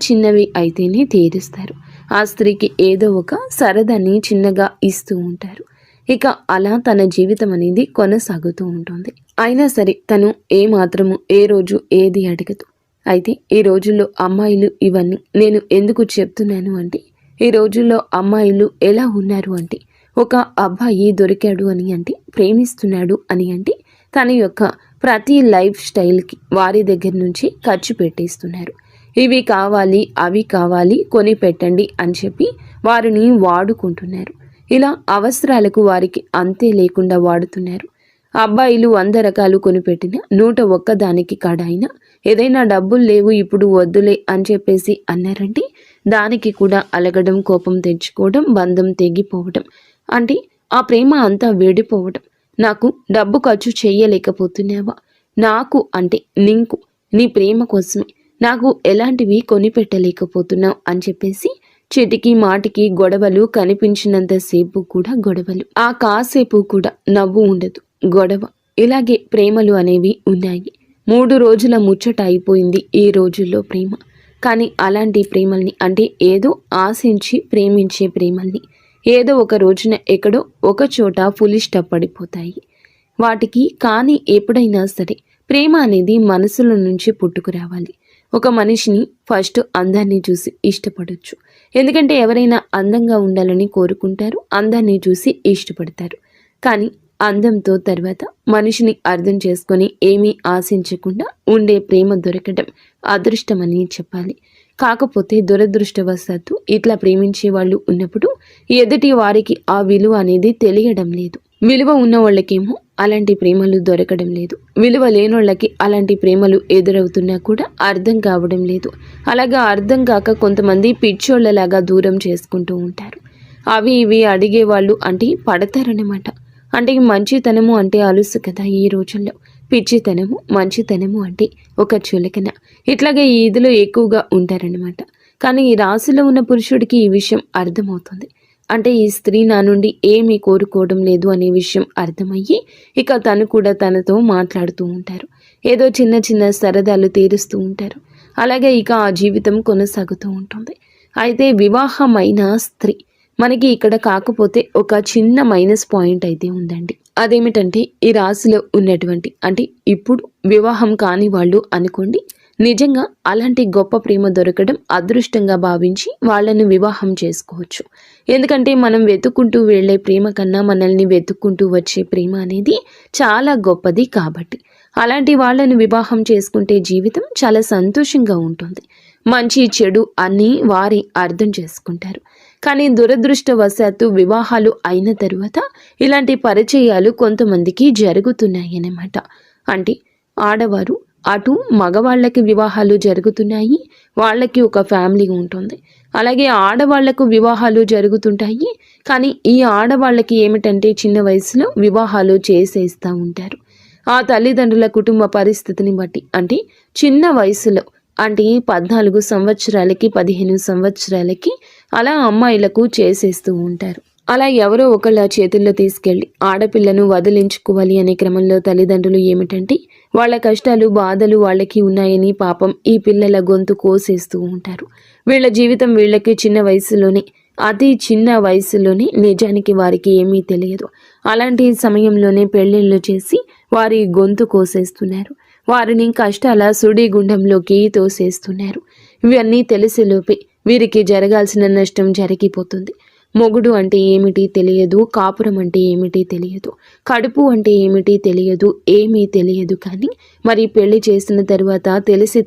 చిన్నవి అయితేనే తీరుస్తారు. ఆ స్త్రీకి ఏదో ఒక సరదాని చిన్నగా ఇస్తూ ఉంటారు. ఇక అలా తన జీవితం అనేది కొనసాగుతూ ఉంటుంది. అయినా సరే తను ఏ మాత్రము ఏ రోజు ఏది అడగదు. అయితే ఈ రోజుల్లో అమ్మాయిలు ఇవన్నీ నేను ఎందుకు చెప్తున్నాను అంటే, ఈ రోజుల్లో అమ్మాయిలు ఎలా ఉన్నారు అంటే, ఒక అబ్బాయి దొరికాడు అని అంటే, ప్రేమిస్తున్నాడు అని అంటే తన యొక్క ప్రతి లైఫ్ స్టైల్కి వారి దగ్గర నుంచి ఖర్చు పెట్టేస్తున్నారు. ఇవి కావాలి అవి కావాలి కొని పెట్టండి అని చెప్పి వారిని వాడుకుంటున్నారు. ఇలా అవసరాలకు వారికి అంతే లేకుండా వాడుతున్నారు. అబ్బాయిలు 100 రకాలు కొనిపెట్టిన 101 దానికి కాడైనా ఏదైనా డబ్బులు లేవు ఇప్పుడు వద్దులే అని చెప్పేసి అన్నారంటే దానికి కూడా అలగడం, కోపం తెచ్చుకోవడం, బంధం తెగిపోవడం, అంటే ఆ ప్రేమ అంతా వేడిపోవడం. నాకు డబ్బు ఖర్చు చెయ్యలేకపోతున్నావా, నాకు అంటే నీకు నీ ప్రేమ కోసమే నాకు ఎలాంటివి కొనిపెట్టలేకపోతున్నావు అని చెప్పేసి చిటికి మాటికి గొడవలు, కనిపించినంతసేపు కూడా గొడవలు, ఆ కాసేపు కూడా నవ్వు ఉండదు, గొడవ. ఇలాగే ప్రేమలు అనేవి ఉన్నాయి. 3 రోజుల ముచ్చట అయిపోయింది ఈ రోజుల్లో ప్రేమ. కానీ అలాంటి ప్రేమల్ని, అంటే ఏదో ఆశించి ప్రేమించే ప్రేమల్ని ఏదో ఒక రోజున ఎక్కడో ఒక చోట పడిపోతాయి. వాటికి కానీ ఎప్పుడైనా సరే ప్రేమ అనేది మనసులో నుంచి పుట్టుకురావాలి. ఒక మనిషిని ఫస్ట్ అందాన్ని చూసి ఇష్టపడొచ్చు. ఎందుకంటే ఎవరైనా అందంగా ఉండాలని కోరుకుంటారు, అందాన్ని చూసి ఇష్టపడతారు. కానీ అందంతో తర్వాత మనిషిని అర్థం చేసుకొని ఏమీ ఆశించకుండా ఉండే ప్రేమ దొరకడం అదృష్టమని చెప్పాలి. కాకపోతే దురదృష్టవశాత్తు ఇట్లా ప్రేమించే వాళ్ళు ఉన్నప్పుడు ఎదుటి వారికి ఆ విలువ అనేది తెలియడం లేదు. విలువ ఉన్న వాళ్ళకేమో అలాంటి ప్రేమలు దొరకడం లేదు. విలువ లేనోళ్ళకి అలాంటి ప్రేమలు ఎదురవుతున్నా కూడా అర్థం కావడం లేదు. అలాగా అర్థం కాక కొంతమంది పిచ్చోళ్ళలాగా దూరం చేసుకుంటూ ఉంటారు. అవి ఇవి అడిగేవాళ్ళు అంటే పడతారన్నమాట. అంటే మంచితనము అంటే అలుసు కదా ఈ రోజుల్లో. పిచ్చితనము, మంచితనము అంటే ఒక చులకన. ఇట్లాగే ఈ ఇదిలో ఎక్కువగా ఉంటారనమాట. కానీ ఈ రాశిలో ఉన్న పురుషుడికి ఈ విషయం అర్థమవుతుంది. అంటే ఈ స్త్రీ నా నుండి ఏమీ కోరుకోవడం లేదు అనే విషయం అర్థమయ్యి ఇక తను కూడా తనతో మాట్లాడుతూ ఉంటారు. ఏదో చిన్న చిన్న సరదాలు తీరుస్తూ ఉంటారు. అలాగే ఇక ఆ జీవితం కొనసాగుతూ ఉంటుంది. అయితే వివాహమైన స్త్రీ మనకి ఇక్కడ కాకపోతే ఒక చిన్న మైనస్ పాయింట్ అయితే ఉందండి. అదేమిటంటే ఈ రాశిలో ఉన్నటువంటి, అంటే ఇప్పుడు వివాహం కాని వాళ్ళు అనుకోండి, నిజంగా అలాంటి గొప్ప ప్రేమ దొరకడం అదృష్టంగా భావించి వాళ్ళను వివాహం చేసుకోవచ్చు. ఎందుకంటే మనం వెతుక్కుంటూ వెళ్ళే ప్రేమ కన్నా మనల్ని వెతుక్కుంటూ వచ్చే ప్రేమ అనేది చాలా గొప్పది. కాబట్టి అలాంటి వాళ్ళను వివాహం చేసుకుంటే జీవితం చాలా సంతోషంగా ఉంటుంది. మంచి చెడు అన్నీ వారి అర్థం చేసుకుంటారు. కానీ దురదృష్టవశాత్తు వివాహాలు అయిన తరువాత ఇలాంటి పరిచయాలు కొంతమందికి జరుగుతున్నాయన్నమాట. అంటే ఆడవారు అటు మగవాళ్ళకి వివాహాలు జరుగుతున్నాయి, వాళ్ళకి ఒక ఫ్యామిలీ ఉంటుంది. అలాగే ఆడవాళ్లకు వివాహాలు జరుగుతుంటాయి. కానీ ఈ ఆడవాళ్ళకి ఏమిటంటే చిన్న వయసులో వివాహాలు చేసేస్తూ ఉంటారు. ఆ తల్లిదండ్రుల కుటుంబ పరిస్థితిని బట్టి, అంటే చిన్న వయసులో అంటే 14 సంవత్సరాలకి 15 సంవత్సరాలకి అలా అమ్మాయిలకు చేసేస్తూ ఉంటారు. అలా ఎవరో ఒకళ్ళ చేతుల్లో తీసుకెళ్ళి ఆడపిల్లను వదిలించుకోవాలి అనే క్రమంలో తల్లిదండ్రులు ఏమిటంటే వాళ్ళ కష్టాలు, బాధలు వాళ్ళకి ఉన్నాయని పాపం ఈ పిల్లల గొంతు కోసేస్తూ ఉంటారు. వీళ్ళ జీవితం వీళ్ళకి చిన్న వయసులోనే, అతి చిన్న వయసులోనే నిజానికి వారికి ఏమీ తెలియదు. అలాంటి సమయంలోనే పెళ్ళిళ్ళు చేసి వారి గొంతు కోసేస్తున్నారు. వారిని కష్టాల సుడిగుండంలోకి తోసేస్తున్నారు. ఇవన్నీ తెలిసేలోపే వీరికి జరగాల్సిన నష్టం జరిగిపోతుంది. మొగుడు అంటే ఏమిటి తెలియదు, కాపురం అంటే ఏమిటి తెలియదు, కడుపు అంటే ఏమిటి తెలియదు, ఏమీ తెలియదు. కానీ మరి పెళ్లి చేసిన తర్వాత తెలిసి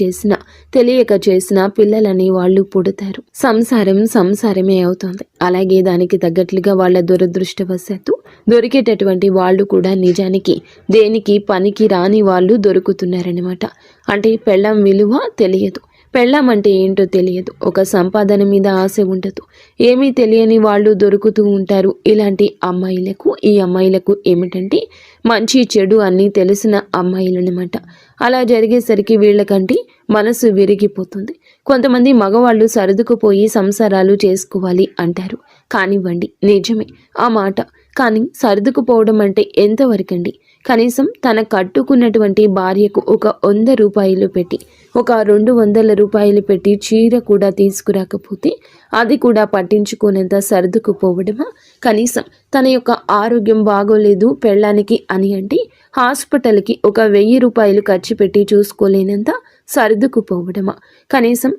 చేసిన, తెలియక చేసిన పిల్లలని వాళ్ళు పుడతారు. సంసారం సంసారమే అవుతుంది. అలాగే దానికి తగ్గట్లుగా వాళ్ళ దురదృష్టవశాత్తు దొరికేటటువంటి వాళ్ళు కూడా నిజానికి దేనికి పనికి రాని వాళ్ళు దొరుకుతున్నారనమాట. అంటే పెళ్ళాం విలువ తెలియదు, పెళ్ళాం అంటే ఏంటో తెలియదు, ఒక సంపాదన మీద ఆశ ఉండదు, ఏమీ తెలియని వాళ్ళు దొరుకుతూ ఉంటారు. ఇలాంటి అమ్మాయిలకు, ఈ అమ్మాయిలకు ఏమిటంటే మంచి చెడు అన్నీ తెలిసిన అమ్మాయిలనమాట. అలా జరిగేసరికి వీళ్ళకంటే మనసు విరిగిపోతుంది. కొంతమంది మగవాళ్ళు సర్దుకుపోయి సంసారాలు చేసుకోవాలి అంటారు. కానివ్వండి, నిజమే ఆ మాట. కానీ సర్దుకుపోవడం అంటే ఎంతవరకండి? కనీసం తన కట్టుకున్నటువంటి భార్యకు ఒక 100 రూపాయలు పెట్టి, ఒక 200 రూపాయలు పెట్టి చీర కూడా తీసుకురాకపోతే అది కూడా పట్టించుకునేంత సర్దుకుపోవడమా? కనీసం తన యొక్క ఆరోగ్యం బాగోలేదు పెళ్ళానికి అని అంటే హాస్పిటల్కి ఒక 1000 రూపాయలు ఖర్చు పెట్టి చూసుకోలేనంత సర్దుకుపోవడమా? కనీసం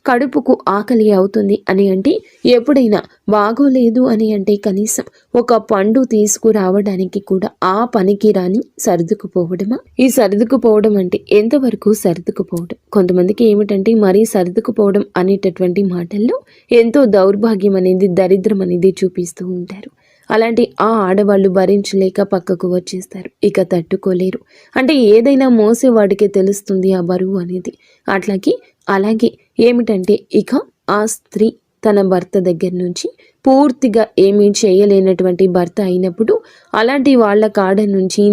కడుపుకు ఆకలి అవుతుంది అని అంటే, ఎప్పుడైనా బాగోలేదు అని అంటే కనీసం ఒక పండు తీసుకురావడానికి కూడా ఆ పనికి రాని సర్దుకుపోవడమా? ఈ సర్దుకుపోవడం అంటే ఎంతవరకు సర్దుకుపోవడం? కొంతమందికి ఏమిటంటే మరీ సర్దుకుపోవడం అనేటటువంటి మాటల్లో ఎంతో దౌర్భాగ్యం అనేది, దరిద్రం అనేది చూపిస్తూ ఉంటారు. అలాంటి ఆ ఆడవాళ్ళు భరించలేక పక్కకు వచ్చేస్తారు. ఇక తట్టుకోలేరు. అంటే ఏదైనా మోసేవాడికే తెలుస్తుంది ఆ బరువు అనేది. అలాగే ఏమిటంటే ఇక ఆ స్త్రీ తన భర్త దగ్గర నుంచి పూర్తిగా ఏమీ చేయలేనటువంటి భర్త అయినప్పుడు అలాంటి వాళ్ళ కాడ నుంచి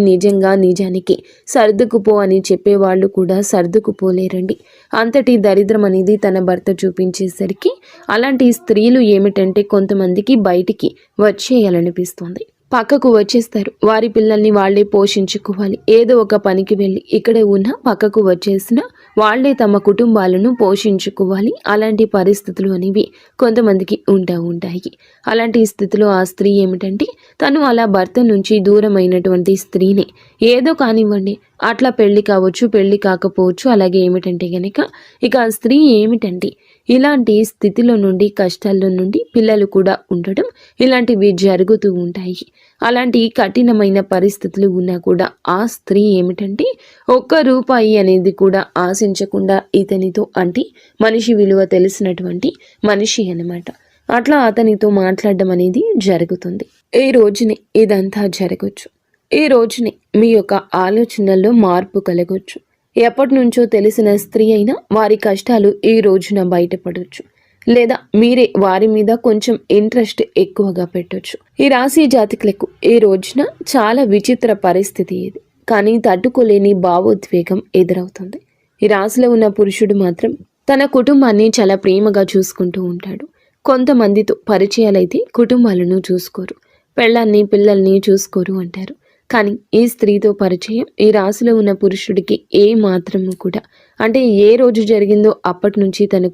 నిజానికి సర్దుకుపో అని చెప్పేవాళ్ళు కూడా సర్దుకుపోలేరండి. అంతటి దరిద్రం అనేది తన భర్త చూపించేసరికి అలాంటి స్త్రీలు ఏమిటంటే కొంతమందికి బయటికి వచ్చేయాలనిపిస్తుంది. పక్కకు వచ్చేస్తారు. వారి పిల్లల్ని వాళ్లే పోషించుకోవాలి. ఏదో ఒక పనికి వెళ్ళి ఇక్కడే ఉన్న పక్కకు వచ్చేసిన వాళ్లే తమ కుటుంబాలను పోషించుకోవాలి. అలాంటి పరిస్థితులు అనేవి కొంతమందికి ఉంటాయి. అలాంటి స్థితిలో ఆ స్త్రీ ఏమిటంటే తను అలా భర్త నుంచి దూరమైనటువంటి స్త్రీని ఏదో కానివ్వండి, అట్లా పెళ్లి కావచ్చు, పెళ్లి కాకపోవచ్చు. అలాగే ఏమిటంటే గనక ఇక ఆ స్త్రీ ఏమిటంటే ఇలాంటి స్థితిలో నుండి, కష్టాల్లో నుండి పిల్లలు కూడా ఉండడం ఇలాంటివి జరుగుతూ ఉంటాయి. అలాంటి కఠినమైన పరిస్థితులు ఉన్నా కూడా ఆ స్త్రీ ఏమిటంటే ఒక్క రూపాయి అనేది కూడా ఆశించకుండా ఇతనితో, అంటే మనిషి విలువ తెలిసినటువంటి మనిషి అన్నమాట, అట్లా అతనితో మాట్లాడడం అనేది జరుగుతుంది. ఈ రోజునే ఇదంతా జరగచ్చు. ఈ రోజునే మీ యొక్క ఆలోచనల్లో మార్పు కలగొచ్చు. ఎప్పటి నుంచో తెలిసిన స్త్రీ అయినా వారి కష్టాలు ఈ రోజున బయటపడవచ్చు. లేదా మీరే వారి మీద కొంచెం ఇంట్రెస్ట్ ఎక్కువగా పెట్టొచ్చు. ఈ రాశి జాతకులకు ఈ రోజున చాలా విచిత్ర పరిస్థితి ఇది. కానీ తట్టుకోలేని భావోద్వేగం ఎదురవుతుంది. ఈ రాశిలో ఉన్న పురుషుడు మాత్రం తన కుటుంబాన్ని చాలా ప్రేమగా చూసుకుంటూ ఉంటాడు. కొంతమందితో పరిచయాలైతే కుటుంబాలను చూసుకోరు, పెళ్ళాన్ని పిల్లల్ని చూసుకోరు అంటారు. కానీ ఈ స్త్రీతో పరిచయం ఈ రాశిలో ఉన్న పురుషుడికి ఏ మాత్రము కూడా, అంటే ఏ రోజు జరిగిందో అప్పటి నుంచి తన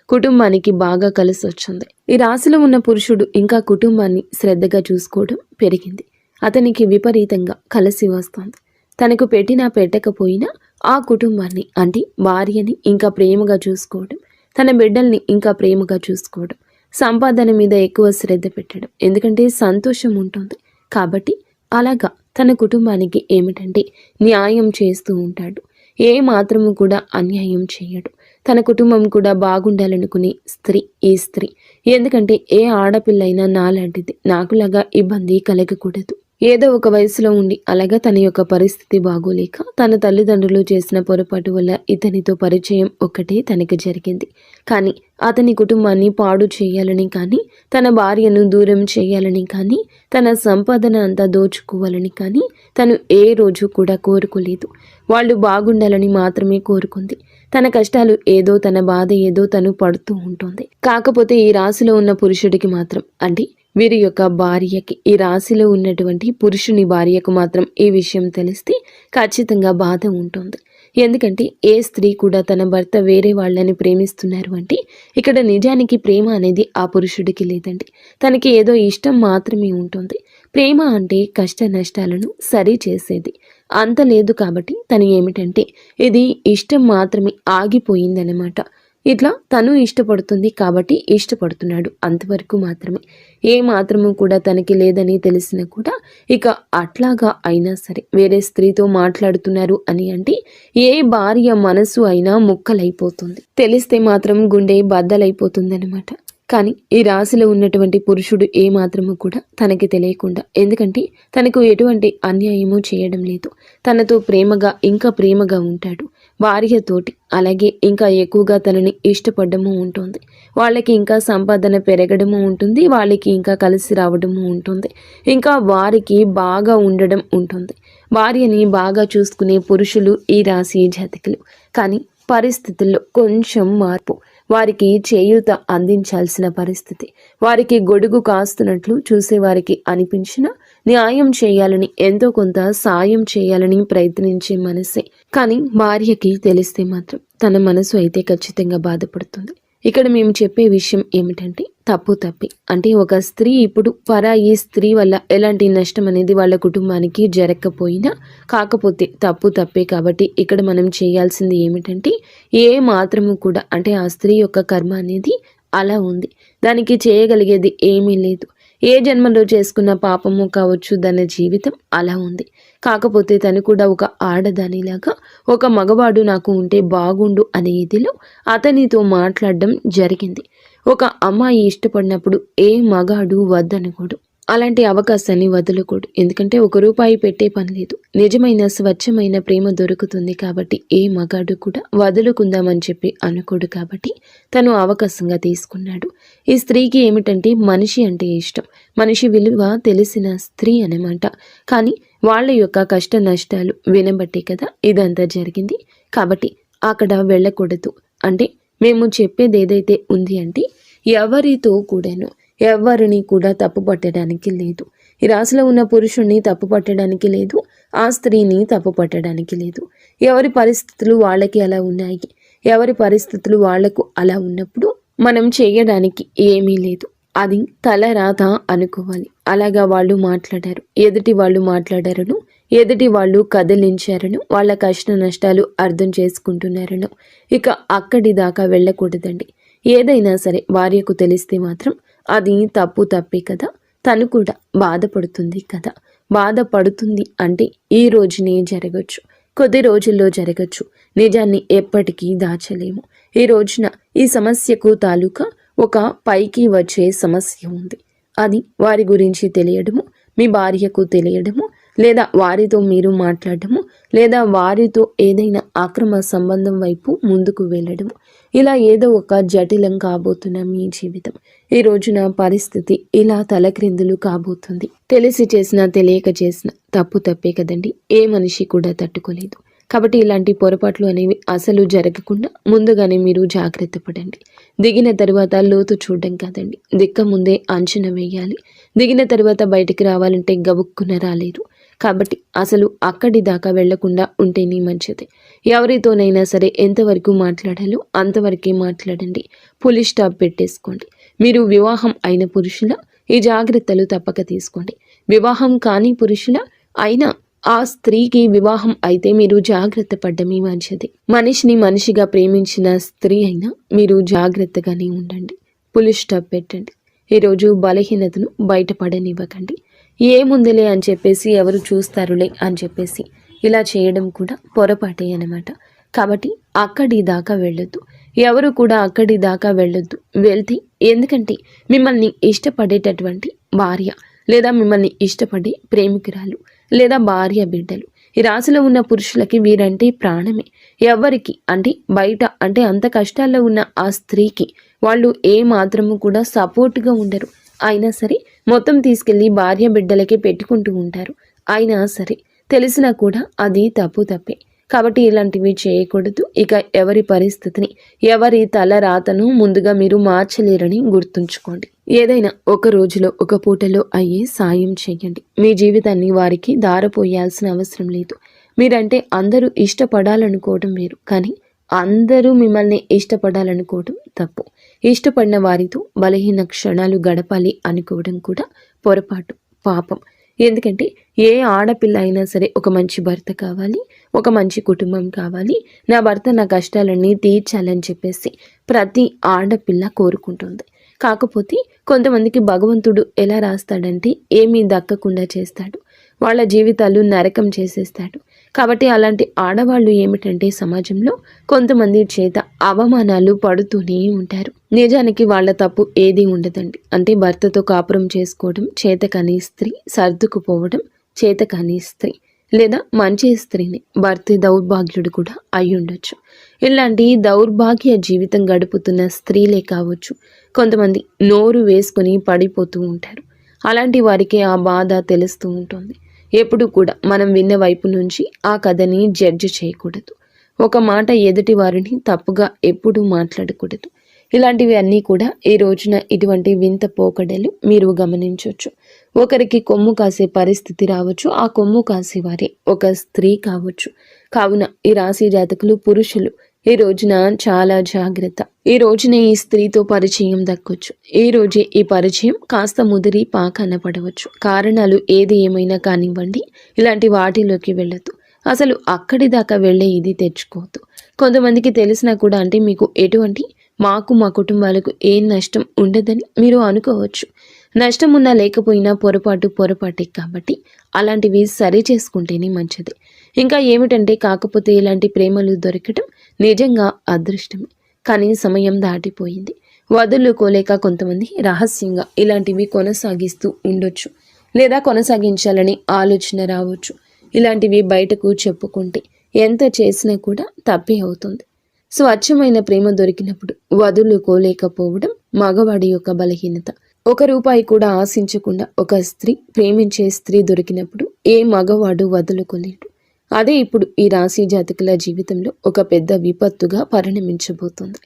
కుటుంబానికి బాగా కలిసి వచ్చింది. ఈ రాశిలో ఉన్న పురుషుడు ఇంకా కుటుంబాన్ని శ్రద్ధగా చూసుకోవడం పెరిగింది. అతనికి విపరీతంగా కలిసి వస్తుంది. తనకు పెట్టినా పెట్టకపోయినా ఆ కుటుంబాన్ని, అంటే భార్యని ఇంకా ప్రేమగా చూసుకోవడం, తన బిడ్డల్ని ఇంకా ప్రేమగా చూసుకోవడం, సంపాదన మీద ఎక్కువ శ్రద్ధ పెట్టడం. ఎందుకంటే సంతోషం ఉంటుంది కాబట్టి అలాగా తన కుటుంబానికి ఏమిటంటే న్యాయం చేస్తూ ఉంటాడు. ఏ మాత్రము కూడా అన్యాయం చేయడు. తన కుటుంబం కూడా బాగుండాలనుకునే స్త్రీ ఈ స్త్రీ. ఎందుకంటే ఏ ఆడపిల్లైనా నాలాంటిది, నాకులాగా ఇబ్బంది కలగకూడదు. ఏదో ఒక వయసులో ఉండి అలాగా తన యొక్క పరిస్థితి బాగోలేక తన తల్లిదండ్రులు చేసిన పొరపాటు వల్ల ఇతనితో పరిచయం ఒక్కటే తనకి జరిగింది. కానీ అతని కుటుంబాన్ని పాడు చేయాలని కానీ, తన భార్యను దూరం చేయాలని కానీ, తన సంపాదన అంతా దోచుకోవాలని కానీ తను ఏ రోజు కూడా కోరుకోలేదు. వాళ్ళు బాగుండాలని మాత్రమే కోరుకుంది. తన కష్టాలు ఏదో, తన బాధ ఏదో తను పడుతూ ఉంటుంది. కాకపోతే ఈ రాశిలో ఉన్న పురుషుడికి మాత్రం, అంటే వీరి యొక్క భార్యకి, ఈ రాశిలో ఉన్నటువంటి పురుషుని భార్యకు మాత్రం ఈ విషయం తెలిస్తే ఖచ్చితంగా బాధ ఉంటుంది. ఎందుకంటే ఏ స్త్రీ కూడా తన భర్త వేరే వాళ్ళని ప్రేమిస్తున్నారు అంటే ఇక్కడ నిజానికి ప్రేమ అనేది ఆ పురుషుడికి లేదండి. తనకి ఏదో ఇష్టం మాత్రమే ఉంటుంది. ప్రేమ అంటే కష్ట నష్టాలను సరి చేసేది అంత లేదు. కాబట్టి తను ఏమిటంటే ఇది ఇష్టం మాత్రమే ఆగిపోయిందనమాట. ఇట్లా తను ఇష్టపడుతుంది కాబట్టి ఇష్టపడుతున్నాడు, అంతవరకు మాత్రమే. ఏ మాత్రము కూడా తనకి లేదని తెలిసినా కూడా ఇక అట్లాగా అయినా సరే వేరే స్త్రీతో మాట్లాడుతున్నారు అని అంటే ఏ భార్య మనసు అయినా ముక్కలైపోతుంది. తెలిస్తే మాత్రం గుండె బద్దలైపోతుందనమాట. కానీ ఈ రాశిలో ఉన్నటువంటి పురుషుడు ఏ మాత్రము కూడా తనకి తెలియకుండా, ఎందుకంటే తనకు ఎటువంటి అన్యాయము చేయడం లేదు, తనతో ప్రేమగా ఇంకా ప్రేమగా ఉంటాడు భార్యతోటి. అలాగే ఇంకా ఎక్కువగా తనని ఇష్టపడము ఉంటుంది. వాళ్ళకి ఇంకా సంపాదన పెరగడము ఉంటుంది, వాళ్ళకి ఇంకా కలిసి రావడము ఉంటుంది, ఇంకా వారికి బాగా ఉండడం ఉంటుంది. భార్యని బాగా చూసుకునే పురుషులు ఈ రాశి జాతకులు. కానీ పరిస్థితుల్లో కొంచెం మార్పు, వారికి చేయూత అందించాల్సిన పరిస్థితి, వారికి గొడుగు కాస్తున్నట్లు చూసేవారికి అనిపించిన న్యాయం చేయాలని, ఎంతో కొంత సాయం చేయాలని ప్రయత్నించే మనసే. కానీ భార్యకి తెలిస్తే మాత్రం తన మనసు అయితే ఖచ్చితంగా బాధపడుతుంది. ఇక్కడ మేము చెప్పే విషయం ఏమిటంటే తప్పు తప్పి, అంటే ఒక స్త్రీ ఇప్పుడు పరాయి స్త్రీ వల్ల ఎలాంటి నష్టం అనేది వాళ్ళ కుటుంబానికి జరగకపోయినా, కాకపోతే తప్పు తప్పే. కాబట్టి ఇక్కడ మనం చేయాల్సింది ఏమిటంటే ఏ మాత్రము కూడా, అంటే ఆ స్త్రీ యొక్క కర్మ అనేది అలా ఉంది, దానికి చేయగలిగేది ఏమీ లేదు. ఏ జన్మలో చేసుకున్న పాపము కావచ్చు, దాని జీవితం అలా ఉంది. కాకపోతే తను కూడా ఒక ఆడదానిలాగా ఒక మగవాడు నాకు ఉంటే బాగుండు అనే ఇదిలో అతనితో మాట్లాడడం జరిగింది. ఒక అమ్మాయి ఇష్టపడినప్పుడు ఏ మగాడు వద్దనకూడదు. అలాంటి అవకాశాన్ని వదలకూడదు. ఎందుకంటే ₹1 పెట్టే పని లేదు. నిజమైన స్వచ్ఛమైన ప్రేమ దొరుకుతుంది కాబట్టి ఏ మగాడు కూడా వదులుకుందామని చెప్పి అనుకోడు కాబట్టి తను అవకాశంగా తీసుకున్నాడు. ఈ స్త్రీకి ఏమిటంటే మనిషి అంటే ఇష్టం. మనిషి విలువ తెలిసిన స్త్రీ అన్నమాట. కానీ వాళ్ళ యొక్క కష్ట నష్టాలు వినబట్టే కదా ఇదంతా జరిగింది. కాబట్టి అక్కడ వెళ్ళకూడదు. అంటే మేము చెప్పేది ఏదైతే ఉంది అంటే ఎవరితో కూడాను ఎవరిని కూడా తప్పు పట్టడానికి లేదు. ఈ రాశిలో ఉన్న పురుషుణ్ణి తప్పు పట్టడానికి లేదు, ఆ స్త్రీని తప్పు పట్టడానికి లేదు. ఎవరి పరిస్థితులు వాళ్ళకి అలా ఉన్నాయి. ఎవరి పరిస్థితులు వాళ్లకు అలా ఉన్నప్పుడు మనం చేయడానికి ఏమీ లేదు. అది తలరాత అనుకోవాలి. అలాగా వాళ్ళు మాట్లాడారు, ఎదుటి వాళ్ళు మాట్లాడారను, ఎదుటి వాళ్ళు కదిలించారను, వాళ్ళ కష్ట నష్టాలు అర్థం చేసుకుంటున్నారను ఇక అక్కడి దాకా వెళ్ళకూడదండి. ఏదైనా సరే భార్యకు తెలిస్తే మాత్రం అది తప్పే కదా. తను కూడా బాధపడుతుంది కదా. బాధపడుతుంది అంటే ఈ రోజునే జరగచ్చు, కొద్ది రోజుల్లో జరగచ్చు. నిజాన్ని ఎప్పటికీ దాచలేము. ఈ రోజున ఈ సమస్యకు తాలూకా ఒక పైకి వచ్చే సమస్య ఉంది. అది వారి గురించి తెలియడము, మీ భార్యకు తెలియడము, లేదా వారితో మీరు మాట్లాడము, లేదా వారితో ఏదైనా అక్రమ సంబంధం వైపు ముందుకు వెళ్ళడము, ఇలా ఏదో ఒక జటిలం కాబోతున్న మీ జీవితం ఈ రోజున పరిస్థితి ఇలా తలక్రిందులు కాబోతుంది. తెలిసి చేసినా తెలియక చేసిన తప్పే కదండి. ఏ మనిషి కూడా తట్టుకోలేదు. కాబట్టి ఇలాంటి పొరపాట్లు అనేవి అసలు జరగకుండా ముందుగానే మీరు జాగ్రత్త పడండి. దిగిన తర్వాత లోతు చూడడం కాదండి, దిక్క ముందే అంచనా వేయాలి. దిగిన తర్వాత బయటికి రావాలంటే గబుక్కున రాలేరు. కాబట్టి అసలు అక్కడి దాకా వెళ్లకుండా ఉంటేనే మంచిది. ఎవరితోనైనా సరే ఎంతవరకు మాట్లాడాలో అంతవరకే మాట్లాడండి. పులి స్టాప్ పెట్టేసుకోండి. మీరు వివాహం అయిన పురుషుల ఈ జాగ్రత్తలు తప్పక తీసుకోండి. వివాహం కాని పురుషుల అయినా ఆ స్త్రీకి వివాహం అయితే మీరు జాగ్రత్త పడ్డమే మంచిది. మనిషిని మనిషిగా ప్రేమించిన స్త్రీ అయినా మీరు జాగ్రత్తగానే ఉండండి. పులి స్టాప్ పెట్టండి. ఈరోజు బలహీనతను బయటపడనివ్వకండి. ఏముందిలే అని చెప్పేసి ఎవరు చూస్తారులే అని చెప్పేసి ఇలా చేయడం కూడా పొరపాటే అన్నమాట. కాబట్టి అక్కడి దాకా వెళ్ళొద్దు. ఎవరు కూడా అక్కడి దాకా వెళ్ళొద్దు. వెళ్తే ఎందుకంటే మిమ్మల్ని ఇష్టపడేటటువంటి భార్య లేదా మిమ్మల్ని ఇష్టపడే ప్రేమికురాలు లేదా భార్య బిడ్డలు ఈ రాశిలో ఉన్న పురుషులకి వీరంటే ప్రాణమే. ఎవరికి అంటే బయట అంటే అంత కష్టాల్లో ఉన్న ఆ స్త్రీకి వాళ్ళు ఏ మాత్రము కూడా సపోర్ట్గా ఉండరు. అయినా సరే మొత్తం తీసుకెళ్ళి భార్య బిడ్డలకే పెట్టుకుంటూ ఉంటారు. అయినా సరే తెలిసినా కూడా అది తప్పే. కాబట్టి ఇలాంటివి చేయకూడదు. ఇక ఎవరి పరిస్థితిని ఎవరి తల రాతను ముందుగా మీరు మార్చలేరని గుర్తుంచుకోండి. ఏదైనా ఒక రోజులో ఒక పూటలో అయ్యే సాయం చేయండి. మీ జీవితాన్ని వారికి దారపోయాల్సిన అవసరం లేదు. మీరంటే అందరూ ఇష్టపడాలనుకోవడం వేరు, కానీ అందరూ మిమ్మల్ని ఇష్టపడాలనుకోవడం తప్పు. ఇష్టపడిన వారితో బలహీన క్షణాలు గడపాలి అనుకోవడం కూడా పొరపాటు, పాపం. ఎందుకంటే ఏ ఆడపిల్ల అయినా సరే ఒక మంచి భర్త కావాలి, ఒక మంచి కుటుంబం కావాలి, నా భర్త నా కష్టాలన్నీ తీర్చాలని చెప్పేసి ప్రతి ఆడపిల్ల కోరుకుంటుంది. కాకపోతే కొంతమందికి భగవంతుడు ఎలా రాస్తాడంటే ఏమీ దక్కకుండా చేస్తాడు. వాళ్ళ జీవితాలు నరకం చేసేస్తాడు. కాబట్టి అలాంటి ఆడవాళ్ళు ఏమిటంటే సమాజంలో కొంతమంది చేత అవమానాలు పడుతూనే ఉంటారు. నిజానికి వాళ్ళ తప్పు ఏదీ ఉండదండి. అంటే భర్తతో కాపురం చేసుకోవడం చేతకాని స్త్రీ, సర్దుకుపోవడం చేతకాని స్త్రీ, లేదా మంచి స్త్రీని భర్త దౌర్భాగ్యుడు కూడా అయి ఉండొచ్చు. ఇలాంటి దౌర్భాగ్య జీవితం గడుపుతున్న స్త్రీలే కావచ్చు కొంతమంది నోరు వేసుకొని పడిపోతూ ఉంటారు. అలాంటి వారికి ఆ బాధ తెలుస్తూ ఉంటుంది. ఎప్పుడు కూడా మనం విన్న వైపు నుంచి ఆ కథని జడ్జి చేయకూడదు. ఒక మాట ఎదుటి వారిని తప్పుగా ఎప్పుడూ మాట్లాడకూడదు. ఇలాంటివి అన్నీ కూడా ఈ రోజున ఇటువంటి వింత పోకడలు మీరు గమనించవచ్చు. ఒకరికి కొమ్ము కాసే పరిస్థితి రావచ్చు. ఆ కొమ్ము కాసేవారే ఒక స్త్రీ కావచ్చు. కావున ఈ రాశి జాతకులు పురుషులు ఈ రోజున చాలా జాగ్రత్త. ఈ రోజునే ఈ స్త్రీతో పరిచయం దక్కొచ్చు. ఈ రోజే ఈ పరిచయం కాస్త ముదిరి పాకన పడవచ్చు. కారణాలు ఏది ఏమైనా కానివ్వండి, ఇలాంటి వాటిలోకి వెళ్ళొద్దు. అసలు అక్కడి దాకా వెళ్ళే ఇది తెచ్చుకోవద్దు. కొంతమందికి తెలిసినా కూడా అంటే మీకు ఎటువంటి మాకు మా కుటుంబాలకు ఏం నష్టం ఉండదని మీరు అనుకోవచ్చు. నష్టం ఉన్నా లేకపోయినా పొరపాటే కాబట్టి అలాంటివి సరి చేసుకుంటేనే మంచిది. ఇంకా ఏమిటంటే కాకపోతే ఇలాంటి ప్రేమలు దొరకటం నిజంగా అదృష్టమే. కానీ సమయం దాటిపోయింది. వదులుకోలేక కొంతమంది రహస్యంగా ఇలాంటివి కొనసాగిస్తూ ఉండొచ్చు, లేదా కొనసాగించాలని ఆలోచన రావచ్చు. ఇలాంటివి బయటకు చెప్పుకుంటే ఎంత చేసినా కూడా తప్పే అవుతుంది. స్వచ్ఛమైన ప్రేమ దొరికినప్పుడు వదులుకోలేకపోవడం మగవాడి యొక్క బలహీనత. ₹1 కూడా ఆశించకుండా ఒక స్త్రీ, ప్రేమించే స్త్రీ దొరికినప్పుడు ఏ మగవాడు వదులుకోలేడు. అదే ఇప్పుడు ఈ రాశి జాతకుల జీవితంలో ఒక పెద్ద విపత్తుగా పరిణమించబోతుంది.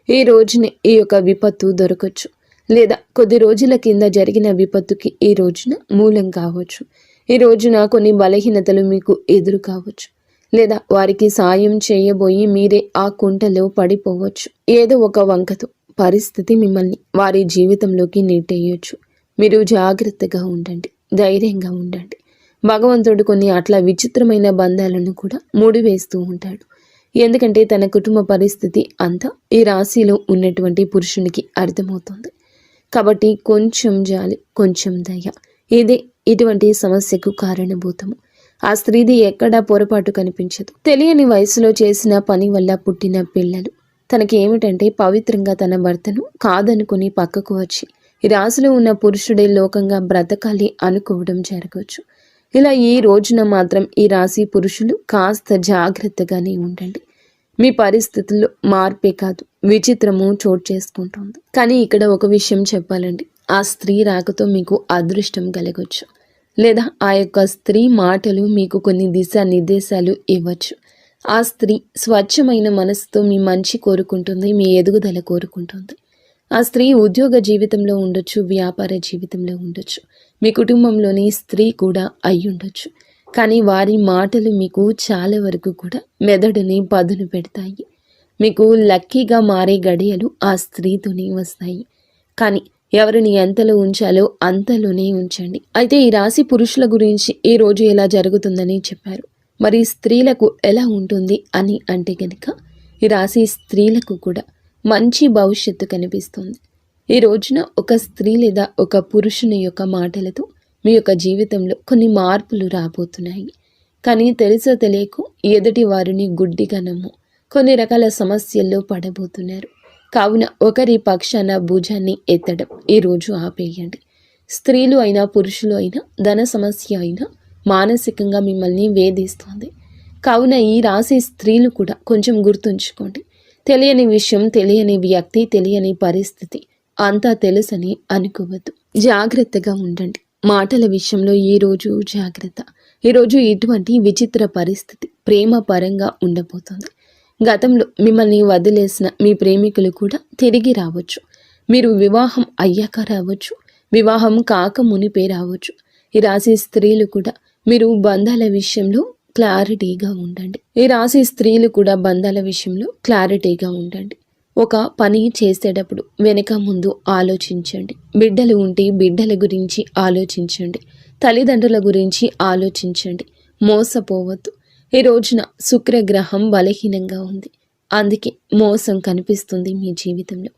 ఈ రోజునే ఈ యొక్క విపత్తు దొరకచ్చు, లేదా కొద్ది రోజుల కింద జరిగిన విపత్తుకి ఈ రోజున మూలం కావచ్చు. ఈ రోజున కొన్ని బలహీనతలు మీకు ఎదురు కావచ్చు, లేదా వారికి సాయం చేయబోయి మీరే ఆ కుంటలో పడిపోవచ్చు. ఏదో ఒక వంకతో పరిస్థితి మిమ్మల్ని వారి జీవితంలోకి నెట్టేయొచ్చు. మీరు జాగ్రత్తగా ఉండండి, ధైర్యంగా ఉండండి. భగవంతుడు కొన్ని అట్లా విచిత్రమైన బంధాలను కూడా ముడివేస్తూ ఉంటాడు. ఎందుకంటే తన కుటుంబ పరిస్థితి అంతా ఈ రాశిలో ఉన్నటువంటి పురుషునికి అర్థమవుతుంది. కాబట్టి కొంచెం జాలి, కొంచెం దయ, ఇదే ఇటువంటి సమస్యకు కారణభూతము. ఆ స్త్రీది ఎక్కడా పొరపాటు కనిపించదు. తెలియని వయసులో చేసిన పని వల్ల పుట్టిన పిల్లలు. తనకి ఏమిటంటే పవిత్రంగా తన భర్తను కాదనుకుని పక్కకు వచ్చి ఈ రాశిలో ఉన్న పురుషుడే లోకంగా బ్రతకాలి అనుకోవడం జరగవచ్చు. ఇలా ఈ రోజున మాత్రం ఈ రాశి పురుషులు కాస్త జాగ్రత్తగానే ఉండండి. మీ పరిస్థితుల్లో మార్పే కాదు, విచిత్రము చోటు చేసుకుంటుంది. కానీ ఇక్కడ ఒక విషయం చెప్పాలండి, ఆ స్త్రీ రాకతో మీకు అదృష్టం కలగవచ్చు, లేదా ఆ యొక్క స్త్రీ మాటలు మీకు కొన్ని దిశానిర్దేశాలు ఇవ్వచ్చు. ఆ స్త్రీ స్వచ్ఛమైన మనసుతో మీ మంచి కోరుకుంటుంది, మీ ఎదుగుదల కోరుకుంటుంది. ఆ స్త్రీ ఉద్యోగ జీవితంలో ఉండొచ్చు, వ్యాపార జీవితంలో ఉండొచ్చు, మీ కుటుంబంలోని స్త్రీ కూడా అయి ఉండొచ్చు. కానీ వారి మాటలు మీకు చాలా వరకు కూడా మెదడుని పదును పెడతాయి. మీకు లక్కీగా మారే గడియలు ఆ స్త్రీతోనే వస్తాయి. కానీ ఎవరిని ఎంతలో ఉంచాలో అంతలోనే ఉంచండి. అయితే ఈ రాశి పురుషుల గురించి ఈ రోజు ఎలా జరుగుతుందని చెప్పారు. మరి స్త్రీలకు ఎలా ఉంటుంది అని అంటే కనుక ఈ రాశి స్త్రీలకు కూడా మంచి భవిష్యత్తు కనిపిస్తుంది. ఈ రోజున ఒక స్త్రీ లేదా ఒక పురుషుని యొక్క మాటలతో మీ యొక్క జీవితంలో కొన్ని మార్పులు రాబోతున్నాయి. కానీ తెలుసో తెలియకో ఎదుటి వారిని గుడ్డిగా నమ్ము కొన్ని రకాల సమస్యల్లో పడబోతున్నారు. కావున ఒకరి పక్షాన భుజాన్ని ఎత్తడం ఈరోజు ఆపేయండి. స్త్రీలు అయినా పురుషులు అయినా ధన సమస్య అయినా మానసికంగా మిమ్మల్ని వేధిస్తుంది. కావున ఈ రాశి స్త్రీలు కూడా కొంచెం గుర్తుంచుకోండి. తెలియని విషయం, తెలియని వ్యక్తి, తెలియని పరిస్థితి అంతా తెలుసని అనుకోవద్దు. జాగ్రత్తగా ఉండండి. మాటల విషయంలో ఈరోజు జాగ్రత్త. ఈరోజు ఇటువంటి విచిత్ర పరిస్థితి ప్రేమ పరంగా ఉండబోతుంది. గతంలో మిమ్మల్ని వదిలేసిన మీ ప్రేమికులు కూడా తిరిగి రావచ్చు. మీరు వివాహం అయ్యాక రావచ్చు, వివాహం కాక మునిపే రావచ్చు. ఈ రాశి స్త్రీలు కూడా మీరు బంధాల విషయంలో క్లారిటీగా ఉండండి. ఈ రాశి స్త్రీలు కూడా బంధాల విషయంలో క్లారిటీగా ఉండండి. ఒక పని చేసేటప్పుడు వెనక ముందు ఆలోచించండి. బిడ్డలు ఉంటే బిడ్డల గురించి ఆలోచించండి. తల్లిదండ్రుల గురించి ఆలోచించండి. మోసపోవద్దు. ఈ రోజున శుక్రగ్రహం బలహీనంగా ఉంది, అందుకే మోసం కనిపిస్తుంది మీ జీవితంలో.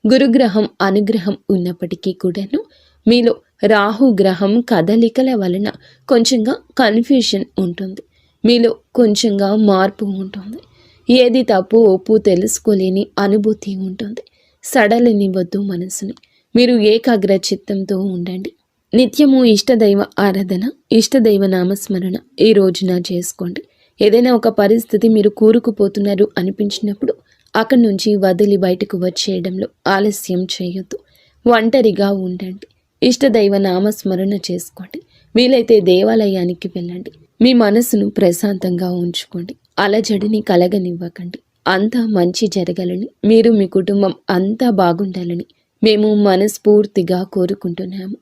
గురుగ్రహం అనుగ్రహం ఉన్నప్పటికీ కూడాను మీలో రాహుగ్రహం కదలికల వలన కొంచెంగా కన్ఫ్యూషన్ ఉంటుంది. మీలో కొంచెంగా మార్పు ఉంటుంది. ఏది తప్పు ఒప్పు తెలుసుకోలేని అనుభూతి ఉంటుంది. సడలనివ్వద్దు మనసుని. మీరు ఏకాగ్ర చిత్తంతో ఉండండి. నిత్యము ఇష్టదైవ ఆరాధన, ఇష్టదైవ నామస్మరణ ఈ రోజున చేసుకోండి. ఏదైనా ఒక పరిస్థితి మీరు కూరుకుపోతున్నారు అనిపించినప్పుడు అక్కడి నుంచి వదిలి బయటకు వచ్చేయడంలో ఆలస్యం చేయొద్దు. ఒంటరిగా ఉండండి. ఇష్టదైవ నామస్మరణ చేసుకోండి. వీలైతే దేవాలయానికి వెళ్ళండి. మీ మనసును ప్రశాంతంగా ఉంచుకోండి. అలజడిని కలగనివ్వకండి. అంతా మంచి జరగాలని, మీరు మీ కుటుంబం అంతా బాగుండాలని మేము మనస్ఫూర్తిగా కోరుకుంటున్నాము.